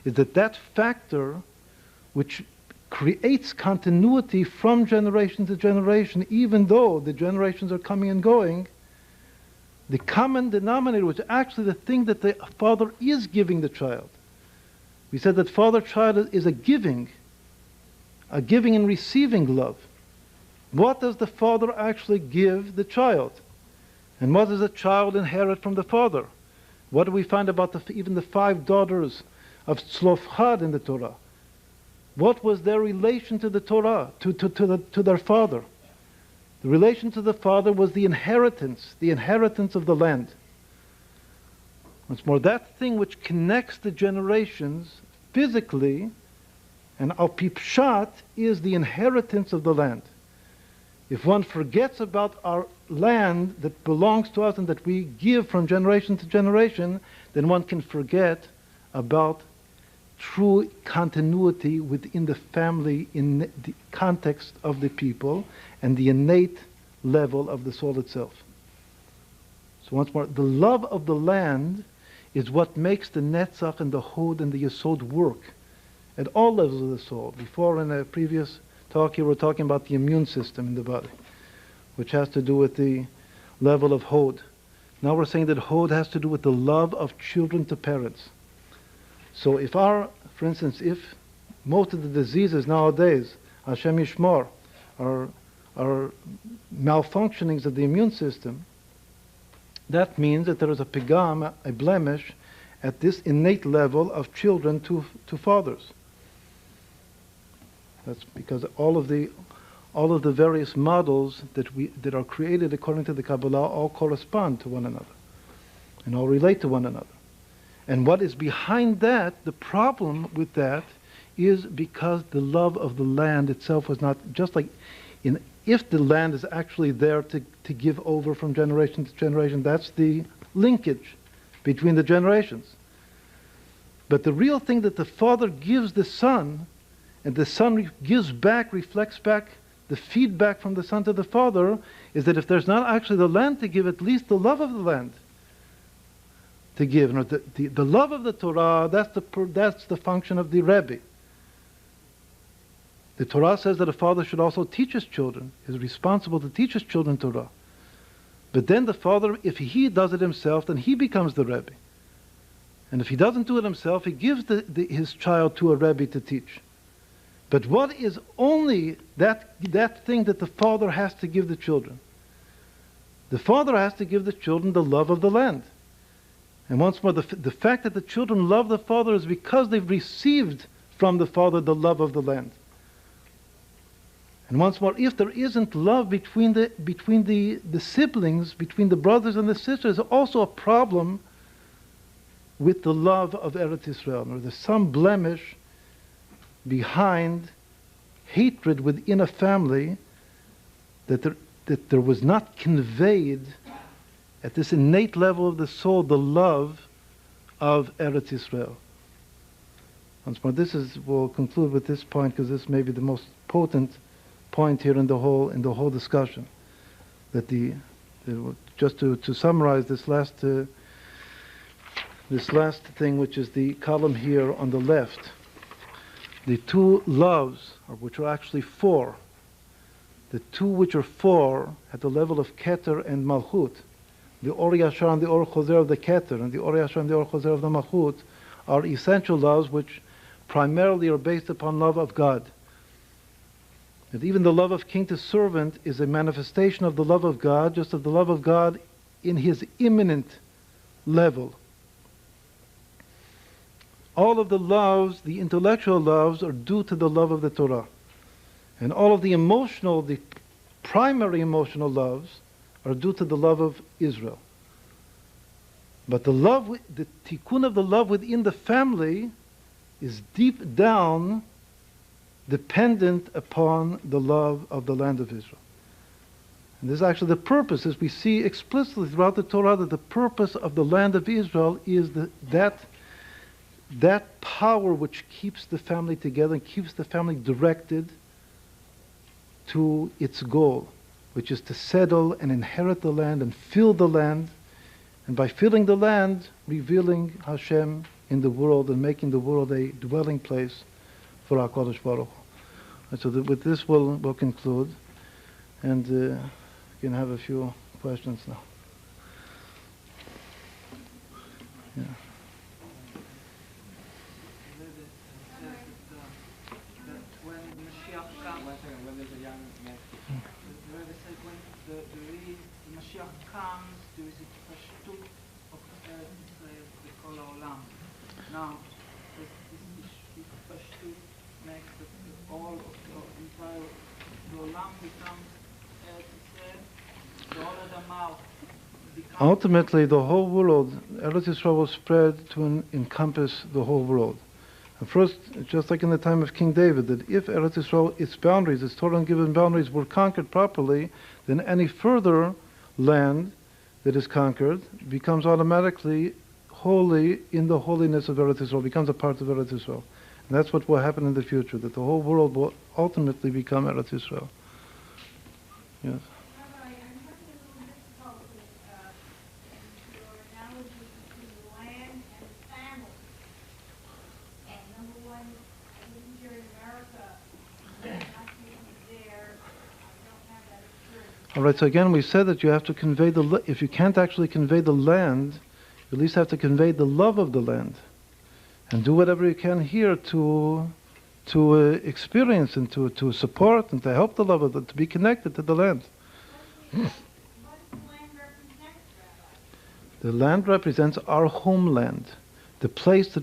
[SPEAKER 2] is that factor which creates continuity from generation to generation, even though the generations are coming and going, the common denominator, which is actually the thing that the father is giving the child. We said that father-child is a giving and receiving love. What does the father actually give the child? And what does the child inherit from the father? What do we find about even the 5 daughters of Tzlofchad in the Torah? What was their relation to the Torah, to their father? The relation to the father was the inheritance of the land. Once more, that thing which connects the generations physically, and al pi pshat, is the inheritance of the land. If one forgets about our land that belongs to us and that we give from generation to generation, then one can forget about true continuity within the family in the context of the people and the innate level of the soul itself. So once more, the love of the land is what makes the Netzach and the Hod and the Yesod work at all levels of the soul. Before, in a previous talk, you were talking about the immune system in the body, which has to do with the level of Hod. Now we're saying that Hod has to do with the love of children to parents. So if for instance, if most of the diseases nowadays, Hashem Yishmor, are malfunctionings of the immune system, that means that there is a pigam, a blemish, at this innate level of children to fathers. That's because all of the various models that are created according to the Kabbalah all correspond to one another and all relate to one another. And what is behind that, the problem with that, is because the love of the land itself was not just like if the land is actually there to give over from generation to generation, that's the linkage between the generations. But the real thing that the father gives the son, and the son gives back, reflects back the feedback from the son to the father, is that if there's not actually the land to give, at least the love of the land to give. And the love of the Torah, that's the function of the Rabbi. The Torah says that a father should also teach his children, is responsible to teach his children Torah. But then the father, if he does it himself, then he becomes the Rebbe. And if he doesn't do it himself, he gives his child to a Rebbe to teach. But what is only that thing that the father has to give the children? The father has to give the children the love of the land. And once more, the fact that the children love the father is because they've received from the father the love of the land. And once more, if there isn't love between the siblings, between the brothers and the sisters, there's also a problem with the love of Eretz Yisrael. Or there's some blemish behind hatred within a family that there was not conveyed at this innate level of the soul the love of Eretz Yisrael. Once more, we'll conclude with this point because this may be the most potent point here in the whole discussion. That just to summarize this last thing, which is the column here on the left, the 2 loves, which are actually 4, the 2 which are 4 at the level of Keter and Malchut, the Or Yashar and the Or Choser of the Keter, and the Or Yashar and the Or Choser of the Malchut, are essential loves which primarily are based upon love of God. That even the love of king to servant is a manifestation of the love of God, just of the love of God in his immanent level. All of the loves, the intellectual loves, are due to the love of the Torah. And all of the primary emotional loves are due to the love of Israel. But the tikkun of the love within the family is deep down dependent upon the love of the land of Israel. And this is actually the purpose, as we see explicitly throughout the Torah, that the purpose of the land of Israel is that power which keeps the family together and keeps the family directed to its goal, which is to settle and inherit the land and fill the land, and by filling the land, revealing Hashem in the world and making the world a dwelling place for HaKadosh Baruch Hu. And so with this we'll conclude, and you can have a few questions now. Yeah.
[SPEAKER 3] When Mashiach comes, when there's a young man,
[SPEAKER 1] when the Mashiach comes, there is a pashtuk of Eretz Israel b'kol ha'olam. Now, this pashtuk makes that all of the entire olam becomes Eretz Israel. The whole Adamah becomes...
[SPEAKER 2] Ultimately, the whole world, Eretz Yisrael was spread to encompass the whole world. And first, just like in the time of King David, that if Eretz Yisrael, its boundaries, its Torah given boundaries were conquered properly, then any further land that is conquered becomes automatically holy in the holiness of Eretz Yisrael, becomes a part of Eretz Yisrael. And that's what will happen in the future, that the whole world will ultimately become Eretz Yisrael. Yes. All right, so again, we said that you have to convey if you can't actually convey the land, you at least have to convey the love of the land. And do whatever you can here to experience and to support and to help the love of it, to be connected to the land.
[SPEAKER 4] What does the land represent, Rabbi?
[SPEAKER 2] The land represents our homeland. The place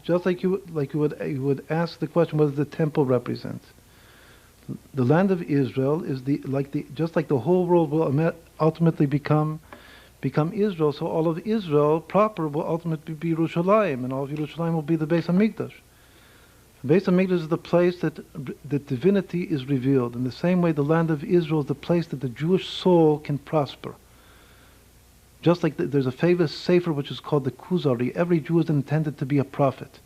[SPEAKER 2] just like you would ask the question, what does the temple represent? The land of Israel is just like the whole world will ultimately become Israel. So all of Israel proper will ultimately be Yerushalayim, and all of Yerushalayim will be the Beis Hamikdash. The Beis Hamikdash is the place that divinity is revealed. In the same way, the land of Israel is the place that the Jewish soul can prosper. Just like there's a famous sefer which is called the Kuzari. Every Jew is intended to be a prophet.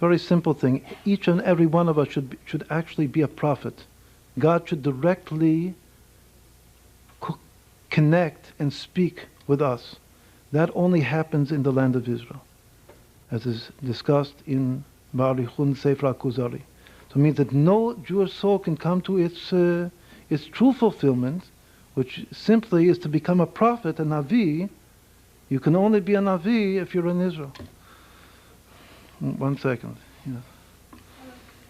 [SPEAKER 2] Very simple thing. Each and every one of us should actually be a prophet. God should directly connect and speak with us. That only happens in the land of Israel, as is discussed in Ba'arichun Sefer HaKuzari. So it means that no Jewish soul can come to its true fulfillment, which simply is to become a prophet, a Navi. You can only be a Navi if you're in Israel. 1 second. Yeah.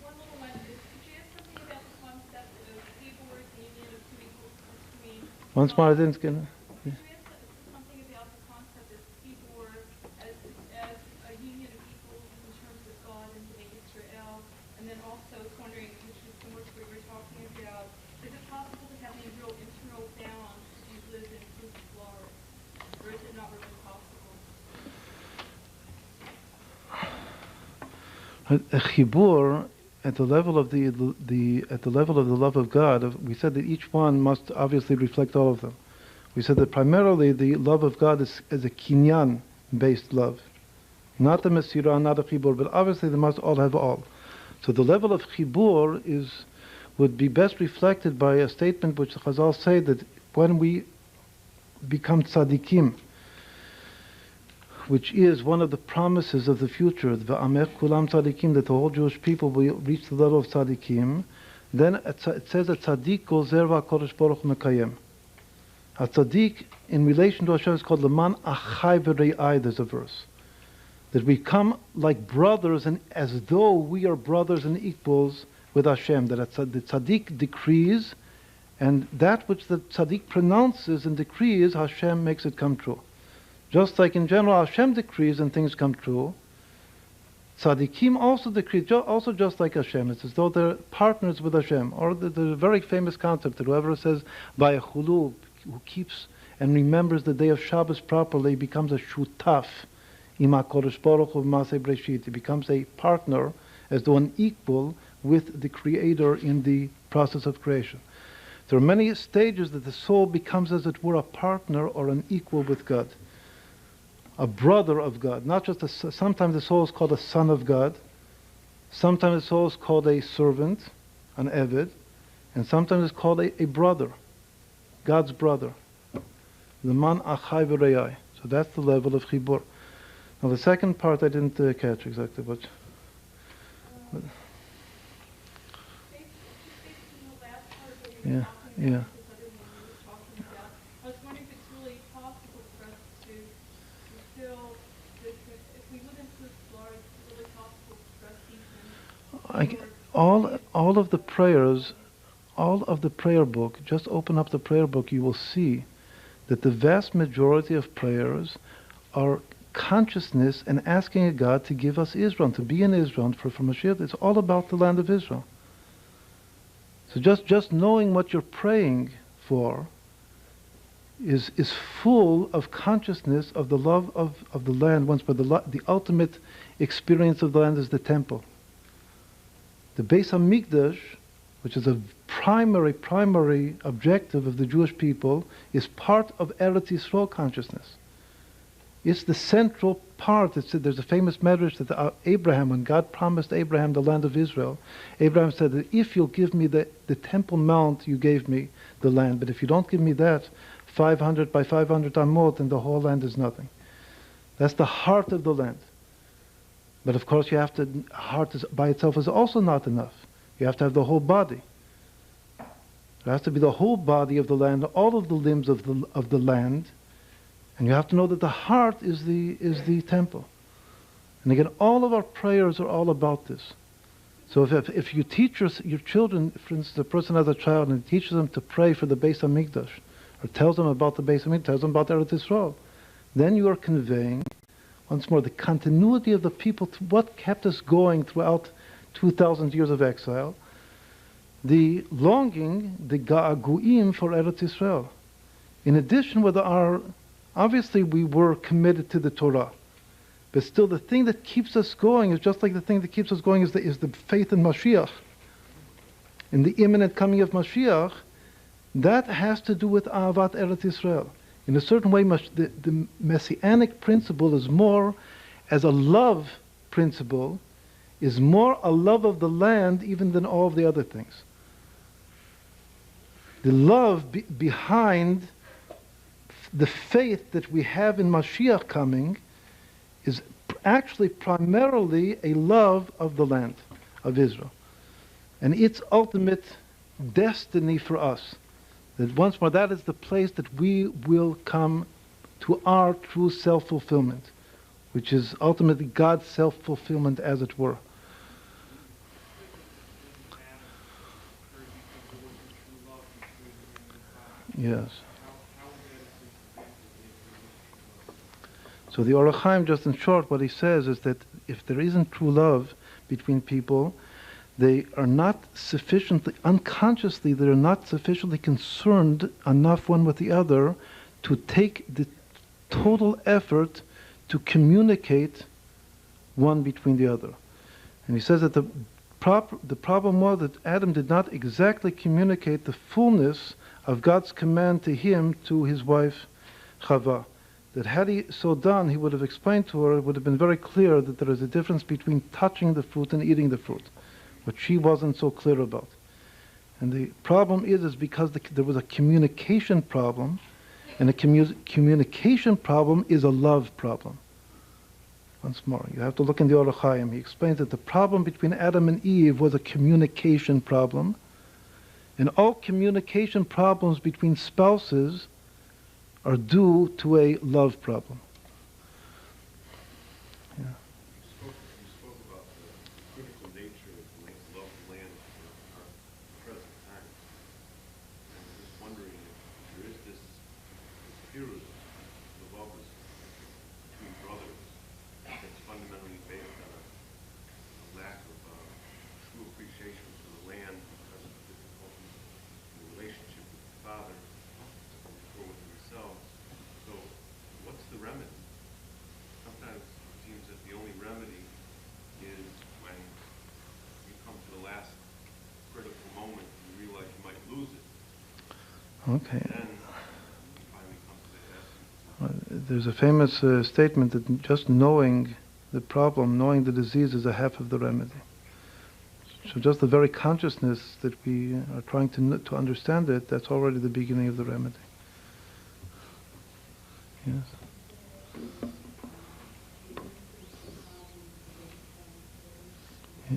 [SPEAKER 5] One little one is, could you ask something about the concept of Hebrew, the union of two equals between...
[SPEAKER 2] Once more, I didn't get it.
[SPEAKER 5] Could you ask something about the concept of Hebrew as a union of equals in terms of God and the Israel? And then also, I was wondering, which is similar to what you were talking about, is it possible to have a real internal balance if you live in Fruit Florida? Or is it not really possible?
[SPEAKER 2] A chibur at the level of the love of God, we said that each one must obviously reflect all of them. We said that primarily the love of God is a kinyan-based love, not the mesirah, not a chibur, but obviously they must all have all. So the level of chibur would be best reflected by a statement which the Chazal say that when we become tzaddikim, which is one of the promises of the future, v'amech kulam tzaddikim, that the whole Jewish people will reach the level of tzaddikim, then it says that tzaddik gozer v'HaKadosh Baruch Hu mekayem. A tzaddik, in relation to Hashem, is called leman achai v're'ai, there's a verse. That we come like brothers, and as though we are brothers and equals with Hashem, that the tzaddik decrees, and that which the tzaddik pronounces and decrees, Hashem makes it come true. Just like in general Hashem decrees and things come true, tzaddikim also decree, also just like Hashem. It's as though they're partners with Hashem. Or the very famous concept that whoever says by a chulu, who keeps and remembers the day of Shabbos properly, becomes a shutaf im HaKadosh Baruch Hu b'masei breshit. He becomes a partner, as though an equal with the Creator in the process of creation. There are many stages that the soul becomes, as it were, a partner or an equal with God. A brother of God, not just sometimes the soul is called a son of God, sometimes the soul is called a servant, an eved, and sometimes it's called a brother, God's brother. Leman achai v're'ai. So that's the level of chibur. Now the second part I didn't catch exactly, but yeah.
[SPEAKER 5] I was wondering if it's really possible for us to fulfill this. If we live in Fruit Florida, it's really possible for us to
[SPEAKER 2] all of the prayers all of the prayer book, just open up the prayer book, you will see that the vast majority of prayers are consciousness and asking a God to give us Israel, to be in Israel for Mashiach. It's all about the land of Israel. So just knowing what you're praying for is full of consciousness of the love of the land. Once, but the ultimate experience of the land is the temple. The Beis HaMikdash, which is a primary objective of the Jewish people, is part of Eretz Yisrael consciousness. It's the central part. There's a famous medrash that Abraham, when God promised Abraham the land of Israel, Abraham said that if you'll give me the Temple Mount, you gave me the land. But if you don't give me that, 500 by 500 amot, then the whole land is nothing. That's the heart of the land. But of course, heart by itself is also not enough. You have to have the whole body. There has to be the whole body of the land, all of the limbs of the land. And you have to know that the heart is the temple. And again, all of our prayers are all about this. So if you teach your children, for instance, a person has a child and teaches them to pray for the Beis HaMikdash, or tells them about the Beis HaMikdash, tells them about Eretz Yisrael, then you are conveying, once more, the continuity of the people, to what kept us going throughout 2,000 years of exile, the longing, the ga'aguim for Eretz Yisrael. In addition, obviously we were committed to the Torah, but still the thing that keeps us going is just like the thing that keeps us going is the faith in Mashiach. In the imminent coming of Mashiach, that has to do with Ahavat Eretz Yisrael. In a certain way, the messianic principle is more, as a love principle, is more a love of the land even than all of the other things. The love behind the faith that we have in Mashiach coming is actually primarily a love of the land of Israel. And its ultimate destiny for us. That once more, that is the place that we will come to our true self-fulfillment, which is ultimately God's self-fulfillment, as it were. Yes. So the Or HaChaim, just in short, what he says is that if there isn't true love between people, they are not sufficiently, unconsciously, they're not sufficiently concerned enough one with the other to take the total effort to communicate one between the other. And he says that the problem was that Adam did not exactly communicate the fullness of God's command to him, to his wife Chava. That had he so done, he would have explained to her, it would have been very clear that there is a difference between touching the fruit and eating the fruit, which she wasn't so clear about. And the problem is because there was a communication problem, and a communication problem is a love problem. Once more, you have to look in the Or HaChaim. He explains that the problem between Adam and Eve was a communication problem, and all communication problems between spouses are due to a love problem. Yeah.
[SPEAKER 6] You spoke about the critical nature of the love of land for our present time. And I'm just wondering if there is this spirit of love between brothers that's fundamentally based on a lack of true appreciation for the land because of the difficulties in the relationship with the father or with themselves. So what's the remedy? Sometimes it seems that the only remedy is when you come to the last critical moment and you realize you might lose it.
[SPEAKER 2] Okay.
[SPEAKER 6] Then you finally come to the essence.
[SPEAKER 2] There's a famous statement that just knowing the problem, knowing the disease, is a half of the remedy. So just the very consciousness that we are trying to understand it, that's already the beginning of the remedy. Yes. Yeah.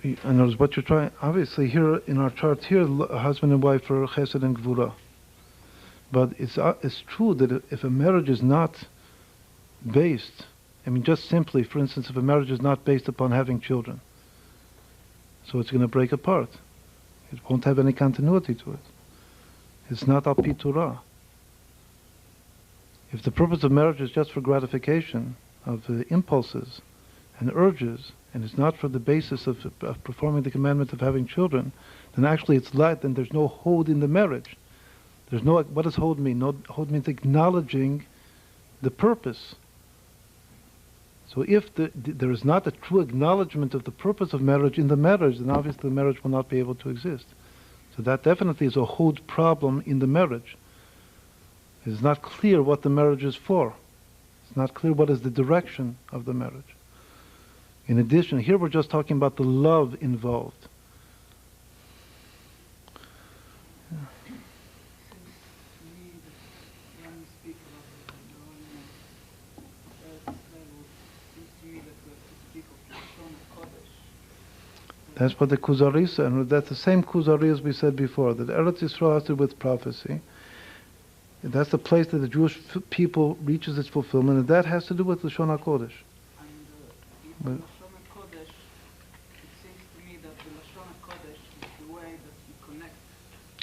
[SPEAKER 2] in other words, what you're trying, obviously here in our charts here, husband and wife are chesed and gvura. But it's true that if a marriage is not based, I mean, just simply, for instance, if a marriage is not based upon having children, so it's going to break apart. It won't have any continuity to it. It's not al pi Torah. If the purpose of marriage is just for gratification of impulses and urges, and it's not for the basis of performing the commandment of having children, then actually it's light, then there's no hold in the marriage. There's no, what does hold mean? No, hold means acknowledging the purpose. So if there is not a true acknowledgement of the purpose of marriage in the marriage, then obviously the marriage will not be able to exist. So that definitely is a hold problem in the marriage. It is not clear what the marriage is for. It's not clear what is the direction of the marriage. In addition, here we're just talking about the love involved. That's what the Kuzari said, and that's the same Kuzari as we said before, that Eretz Yisrael has to do with prophecy. That's the place that the Jewish people reaches its fulfillment, and that has to do with Lashon HaKodesh.
[SPEAKER 1] And Lashon HaKodesh, it seems to me that the Lashon HaKodesh is the way that you connect.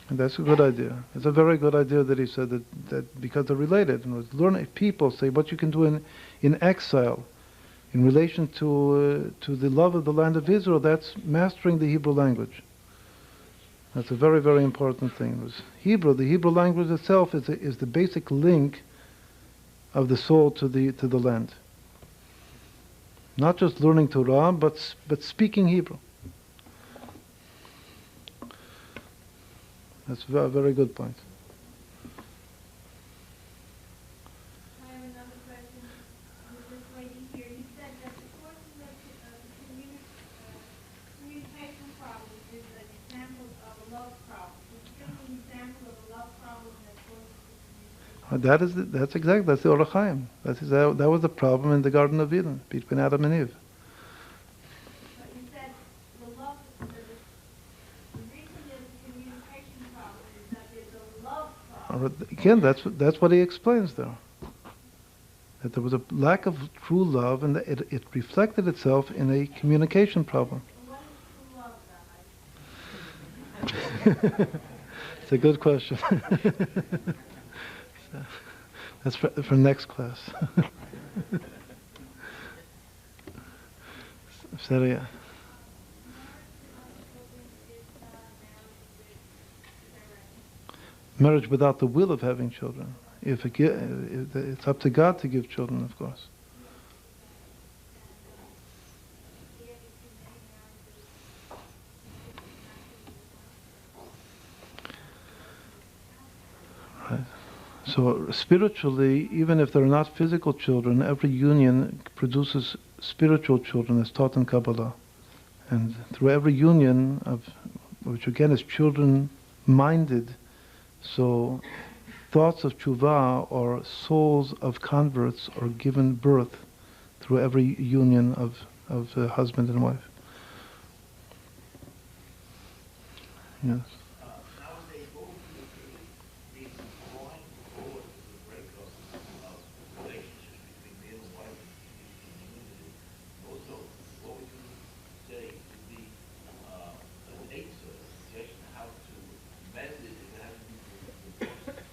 [SPEAKER 2] And that's a good idea. It's a very good idea that he said that because they're related. And learn, people say what you can do in exile, in relation to the love of the land of Israel, that's mastering the Hebrew language. That's a very, very important thing. The Hebrew language itself is the basic link of the soul to the land. Not just learning Torah, but speaking Hebrew. That's a very good point.
[SPEAKER 4] I have another question with this lady here. You said that the sources of communication problems is an example of a love problem. Can you give me an example of a love problem that causes communication?
[SPEAKER 2] That's the Orach Chaim. That was the problem in the Garden of Eden between Adam and Eve.
[SPEAKER 4] But you said the reason there's a communication problem is that there's a love problem.
[SPEAKER 2] Again, that's what he explains there. That there was a lack of true love, and that it reflected itself in a communication problem.
[SPEAKER 4] What is true love, then?
[SPEAKER 2] It's a good question. That's for next class. So, yeah. Marriage without the will of having children. It's up to God to give children, of course. Right. So spiritually, even if they're not physical children, every union produces spiritual children, as taught in Kabbalah. And through every union, which again is children-minded, so thoughts of tshuva or souls of converts are given birth through every union of husband and wife. Yes.
[SPEAKER 7] Nowadays, what would be the drawing forward to the breakup of relationships between man and wife in the community? Also, what would you say would be an answer, a suggestion how to mend it if it has to be divorced?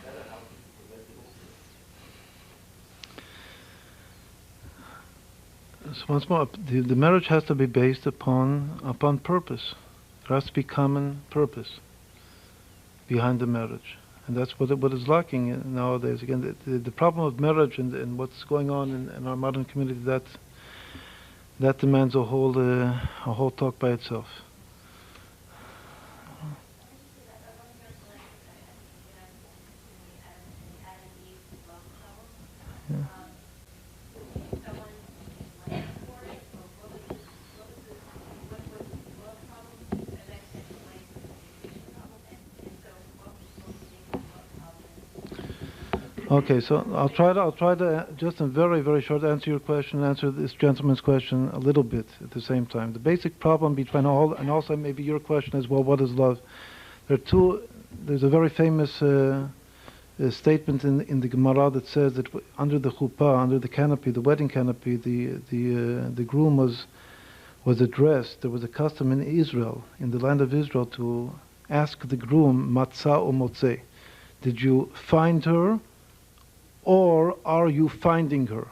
[SPEAKER 7] Better how to prevent divorce?
[SPEAKER 2] So once more, the marriage has to be based upon purpose. There has to be common purpose behind the marriage, and that's what is lacking nowadays. Again, the problem of marriage and what's going on in our modern community, that demands a whole talk by itself. Yeah. Okay, so I'll try to just in very, very short answer your question, answer this gentleman's question a little bit at the same time. The basic problem between all, and also maybe your question as well, what is love? There's a very famous statement in the Gemara that says that under the chuppah, under the canopy, the wedding canopy, the groom was addressed. There was a custom in Israel, in the land of Israel, to ask the groom, matzah or motzeh, did you find her, or are you finding her?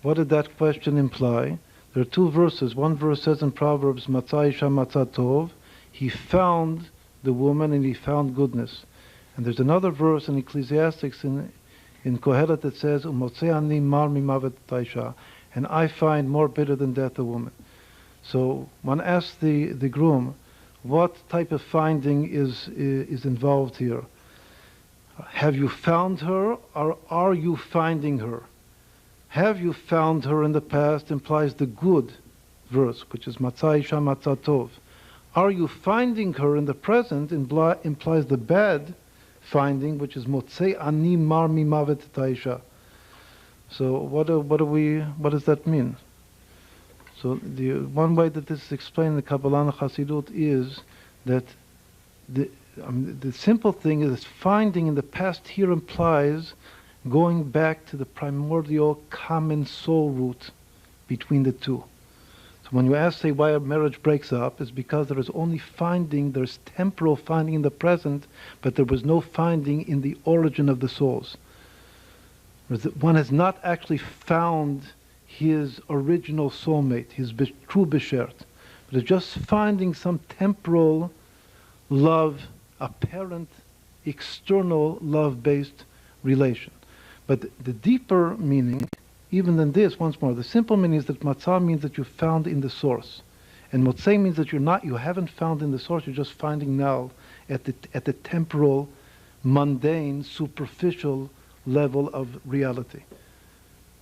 [SPEAKER 2] What did that question imply? There are two verses. One verse says in Proverbs, matzah isha matzah tov, he found the woman and he found goodness. And there's another verse in Ecclesiastics in Kohelet that says, umotzeh ani mar mimavet taisha, and I find more bitter than death a woman. So one asks the groom, what type of finding is involved here? Have you found her, or are you finding her? Have you found her in the past implies the good verse, which is matzah isha matzah tov. Are you finding her in the present implies the bad finding, which is motzei ani mar mimavet taisha. So what does that mean? So the one way that this is explained in the Kabbalah and Chassidut is that the simple thing is finding in the past here implies going back to the primordial common soul root between the two. So when you ask, say, why a marriage breaks up, it's because there is only finding, there's temporal finding in the present, but there was no finding in the origin of the souls. One has not actually found his original soulmate, his true beshert, but it's just finding some temporal love, apparent, external love-based relation. But the deeper meaning, even than this, once more, the simple meaning is that matzah means that you found in the source, and motzei means that you haven't found in the source, you're just finding now at the temporal, mundane, superficial level of reality.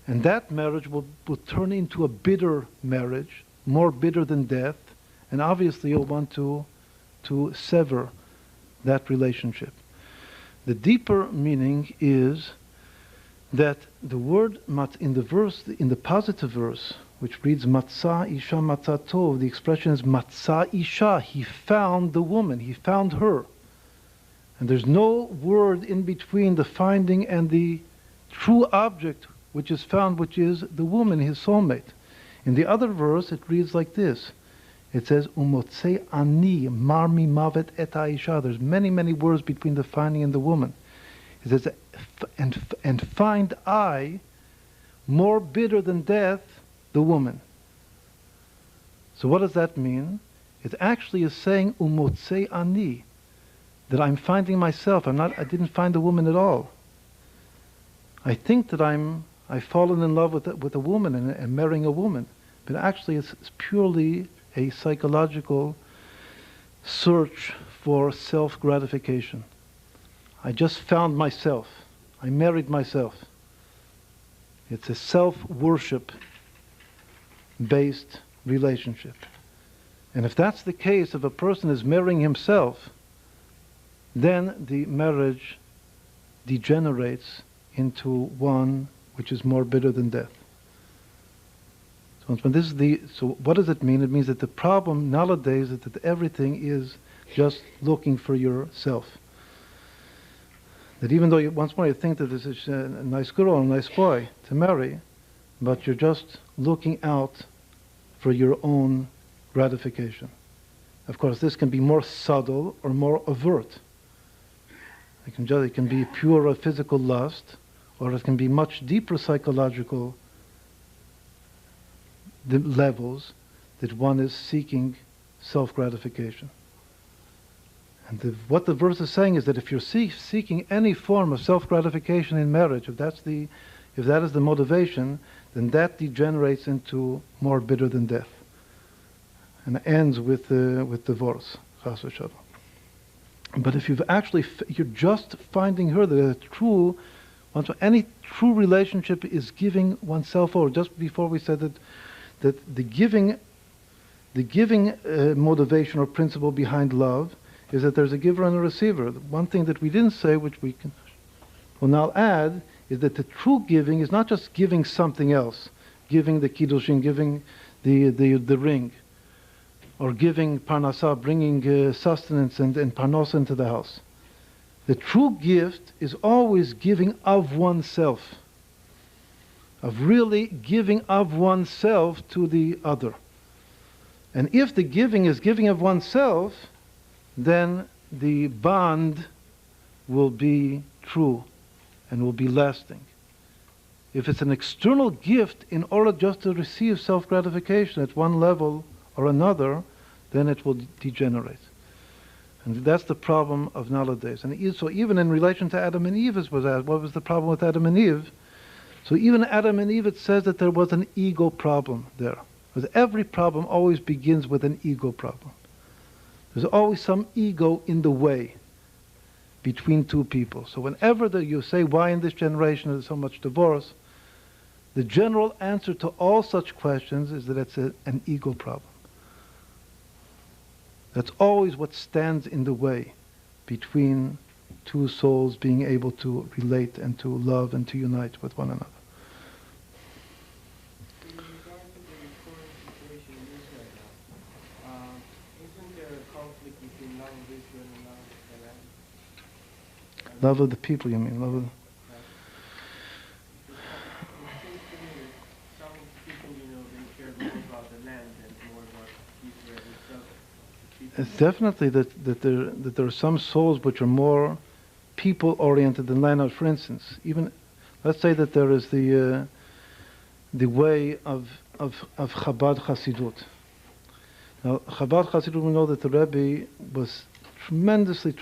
[SPEAKER 2] And that marriage will turn into a bitter marriage, more bitter than death, and obviously you'll want to sever that relationship. The deeper meaning is that the word in the positive verse, which reads matzah isha matzah tov, the expression is matzah isha, he found the woman, he found her. And there's no word in between the finding and the true object which is found, which is the woman, his soulmate. In the other verse, it reads like this. It says, umotzei ani mar mimavet et ha'isha. There's many, many words between the finding and the woman. It says, and find I more bitter than death, the woman. So what does that mean? It actually is saying, umotzei ani, that I'm finding myself. I didn't find the woman at all. I think that I've fallen in love with a woman and marrying a woman, but actually it's purely a psychological search for self-gratification. I just found myself. I married myself. It's a self-worship based relationship. And if that's the case, if a person is marrying himself, then the marriage degenerates into one which is more bitter than death. So what does it mean? It means that the problem nowadays is that everything is just looking for yourself. That even though once more you think that this is a nice girl or a nice boy to marry, but you're just looking out for your own gratification. Of course, this can be more subtle or more overt. It can be pure physical lust, or it can be much deeper psychological levels that one is seeking self-gratification. And what the verse is saying is that if you're seeking any form of self-gratification in marriage, if that is the motivation, then that degenerates into more bitter than death, and ends with divorce. Chas v'shalom. But if you're just finding her, any true relationship is giving oneself over. Just before we said that the giving motivation or principle behind love is that there's a giver and a receiver. One thing that we didn't say, which we can Well, now I'll add is that the true giving is not just giving something else, giving the kiddushin, giving the ring, or giving parnasah, bringing sustenance and parnasah into the house. The true gift is always giving of oneself, of really giving of oneself to the other. And if the giving is giving of oneself, then the bond will be true and will be lasting. If it's an external gift in order just to receive self-gratification at one level or another, then it will degenerate. And that's the problem of nowadays. And so even in relation to Adam and Eve, as was asked, what was the problem with Adam and Eve? So even Adam and Eve, it says that there was an ego problem there. Because every problem always begins with an ego problem. There's always some ego in the way between two people. So whenever you say, why in this generation is so much divorce, the general answer to all such questions is that it's an ego problem. That's always what stands in the way between two souls being able to relate and to love and to unite with one another.
[SPEAKER 8] In regard to the current situation in Israel now, isn't there a conflict between love of Israel and love of the land?
[SPEAKER 2] Love of the people, you mean? Love of the...
[SPEAKER 8] It seems to me that some people, they care more about the land than more about Israel itself.
[SPEAKER 2] It's definitely that there are some souls which are more people-oriented than land. For instance, even let's say that there is the way of Chabad Hasidut. Now, Chabad Hasidut, we know that the Rabbi was tremendously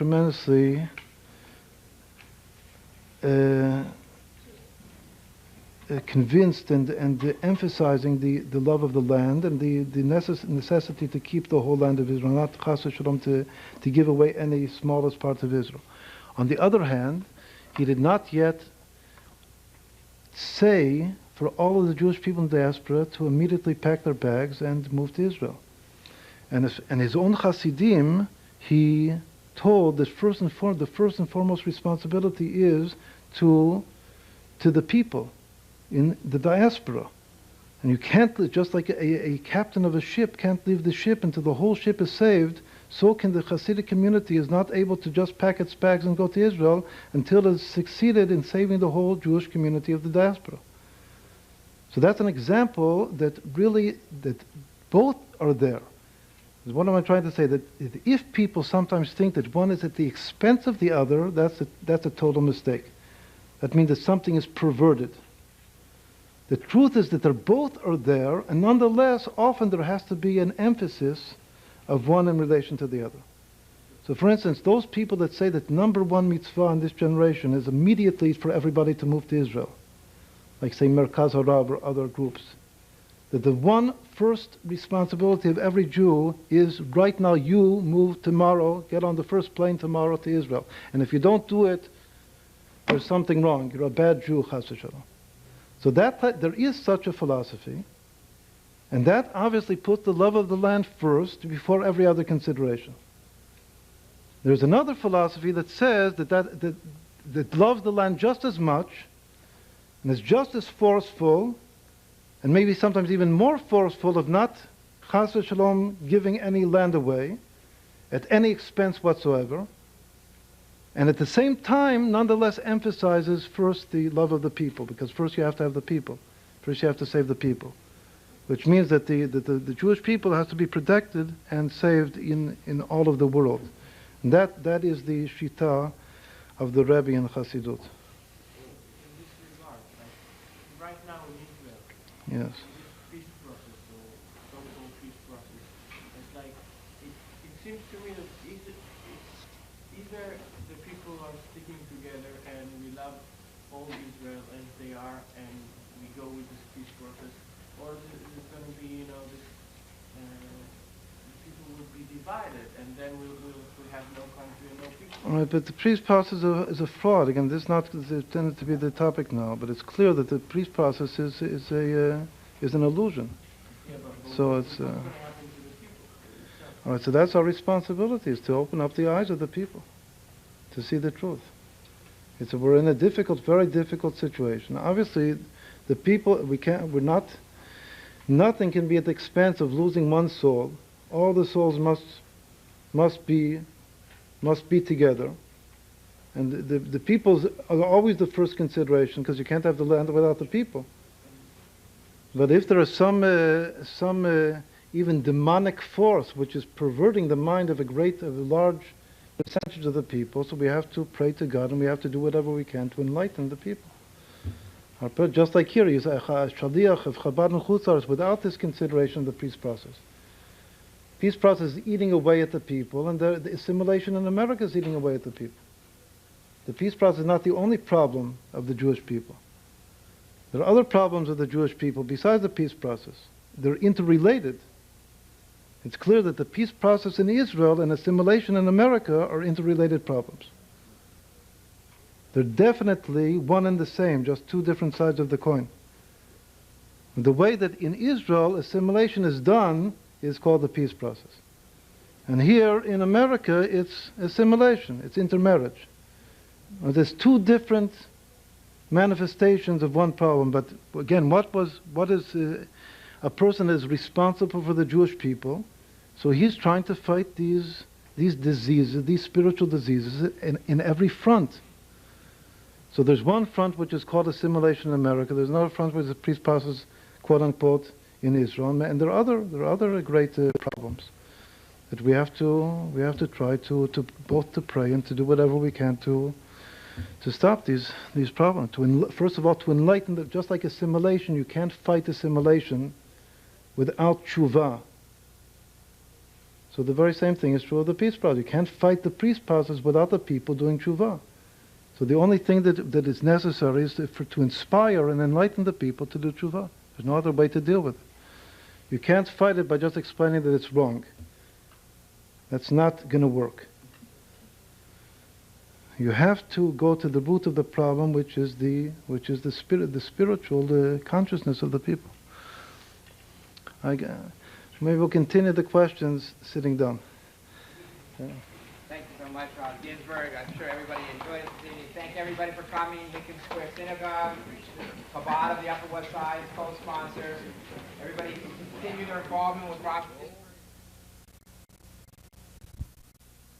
[SPEAKER 2] convinced and emphasizing the love of the land and the necessity to keep the whole land of Israel, not chas v'shalom to give away any smallest part of Israel. On the other hand, he did not yet say for all of the Jewish people in the diaspora to immediately pack their bags and move to Israel. And his own Hasidim, he told that the first and foremost responsibility is to the people in the diaspora. And you can't, just like a captain of a ship can't leave the ship until the whole ship is saved, so can the Hasidic community is not able to just pack its bags and go to Israel until it has succeeded in saving the whole Jewish community of the diaspora. So that's an example that both are there. What am I trying to say? That if people sometimes think that one is at the expense of the other, that's a total mistake. That means that something is perverted. The truth is that they both are there, and nonetheless, often there has to be an emphasis of one in relation to the other. So for instance, those people that say that number one mitzvah in this generation is immediately for everybody to move to Israel, like say Merkaz Harab or other groups, that the one first responsibility of every Jew is right now you move tomorrow, get on the first plane tomorrow to Israel. And if you don't do it, there's something wrong. You're a bad Jew, chas v'shalom. So there is such a philosophy, and that obviously puts the love of the land first before every other consideration. There's another philosophy that says that loves the land just as much and is just as forceful, and maybe sometimes even more forceful of not chas v'shalom giving any land away at any expense whatsoever, and at the same time nonetheless emphasizes first the love of the people, because first you have to have the people. First you have to save the people. Which means that the Jewish people has to be protected and saved in all of the world. And that is the shita of the Rabbi in Chassidut.
[SPEAKER 8] In this regard, right now in Israel,
[SPEAKER 2] Yes.
[SPEAKER 8] this peace process, or so-called peace process, it's like, it seems to me that either the people are sticking together and we love all Israel as they are and we go with this peace process, or there's going to be, this, people will be divided and then we have no country and no people.
[SPEAKER 2] All right, but the peace process is a fraud. Again, this is not intended to be the topic now, but it's clear that the peace process is an illusion.
[SPEAKER 8] Yeah, but
[SPEAKER 2] So
[SPEAKER 8] what's
[SPEAKER 2] it's
[SPEAKER 8] going to happen to the people?
[SPEAKER 2] all right. So that's our responsibility: is to open up the eyes of the people to see the truth. We're in a difficult, very difficult situation. Obviously, the people, nothing can be at the expense of losing one soul. All the souls must be together. And the peoples are always the first consideration, because you can't have the land without the people. But if there is some even demonic force which is perverting the mind of a large percentage of the people, so we have to pray to God and we have to do whatever we can to enlighten the people. Just like here, you say, Shaliach of Chabad and Chutzars, without this consideration of the peace process. Peace process is eating away at the people, and the assimilation in America is eating away at the people. The peace process is not the only problem of the Jewish people. There are other problems of the Jewish people besides the peace process. They're interrelated. It's clear that the peace process in Israel and assimilation in America are interrelated problems. They're definitely one and the same, just two different sides of the coin. The way that in Israel assimilation is done is called the peace process. And here in America it's assimilation, it's intermarriage. There's two different manifestations of one problem, but again, what is a person is responsible for the Jewish people, so he's trying to fight these diseases, these spiritual diseases in every front. So there's one front which is called assimilation in America, there's another front which is the peace process, quote unquote, in Israel, and there are other great problems that we have to try to both to pray and to do whatever we can to stop these problems. First of all, to enlighten them. Just like assimilation, you can't fight assimilation without tshuva. So the very same thing is true of the peace process. You can't fight the peace process without the people doing tshuva. So the only thing that is necessary is to inspire and enlighten the people to do tshuva. There's no other way to deal with it. You can't fight it by just explaining that it's wrong. That's not going to work. You have to go to the root of the problem, which is the spiritual consciousness of the people. Maybe we'll continue the questions sitting down.
[SPEAKER 3] Thank you so much, Rabbi Ginsburgh. I'm sure everybody enjoyed it this evening. Thank everybody for coming. Lincoln Square Synagogue, Chabad of the Upper West Side, co-sponsors. Everybody can continue their involvement with Rabbi.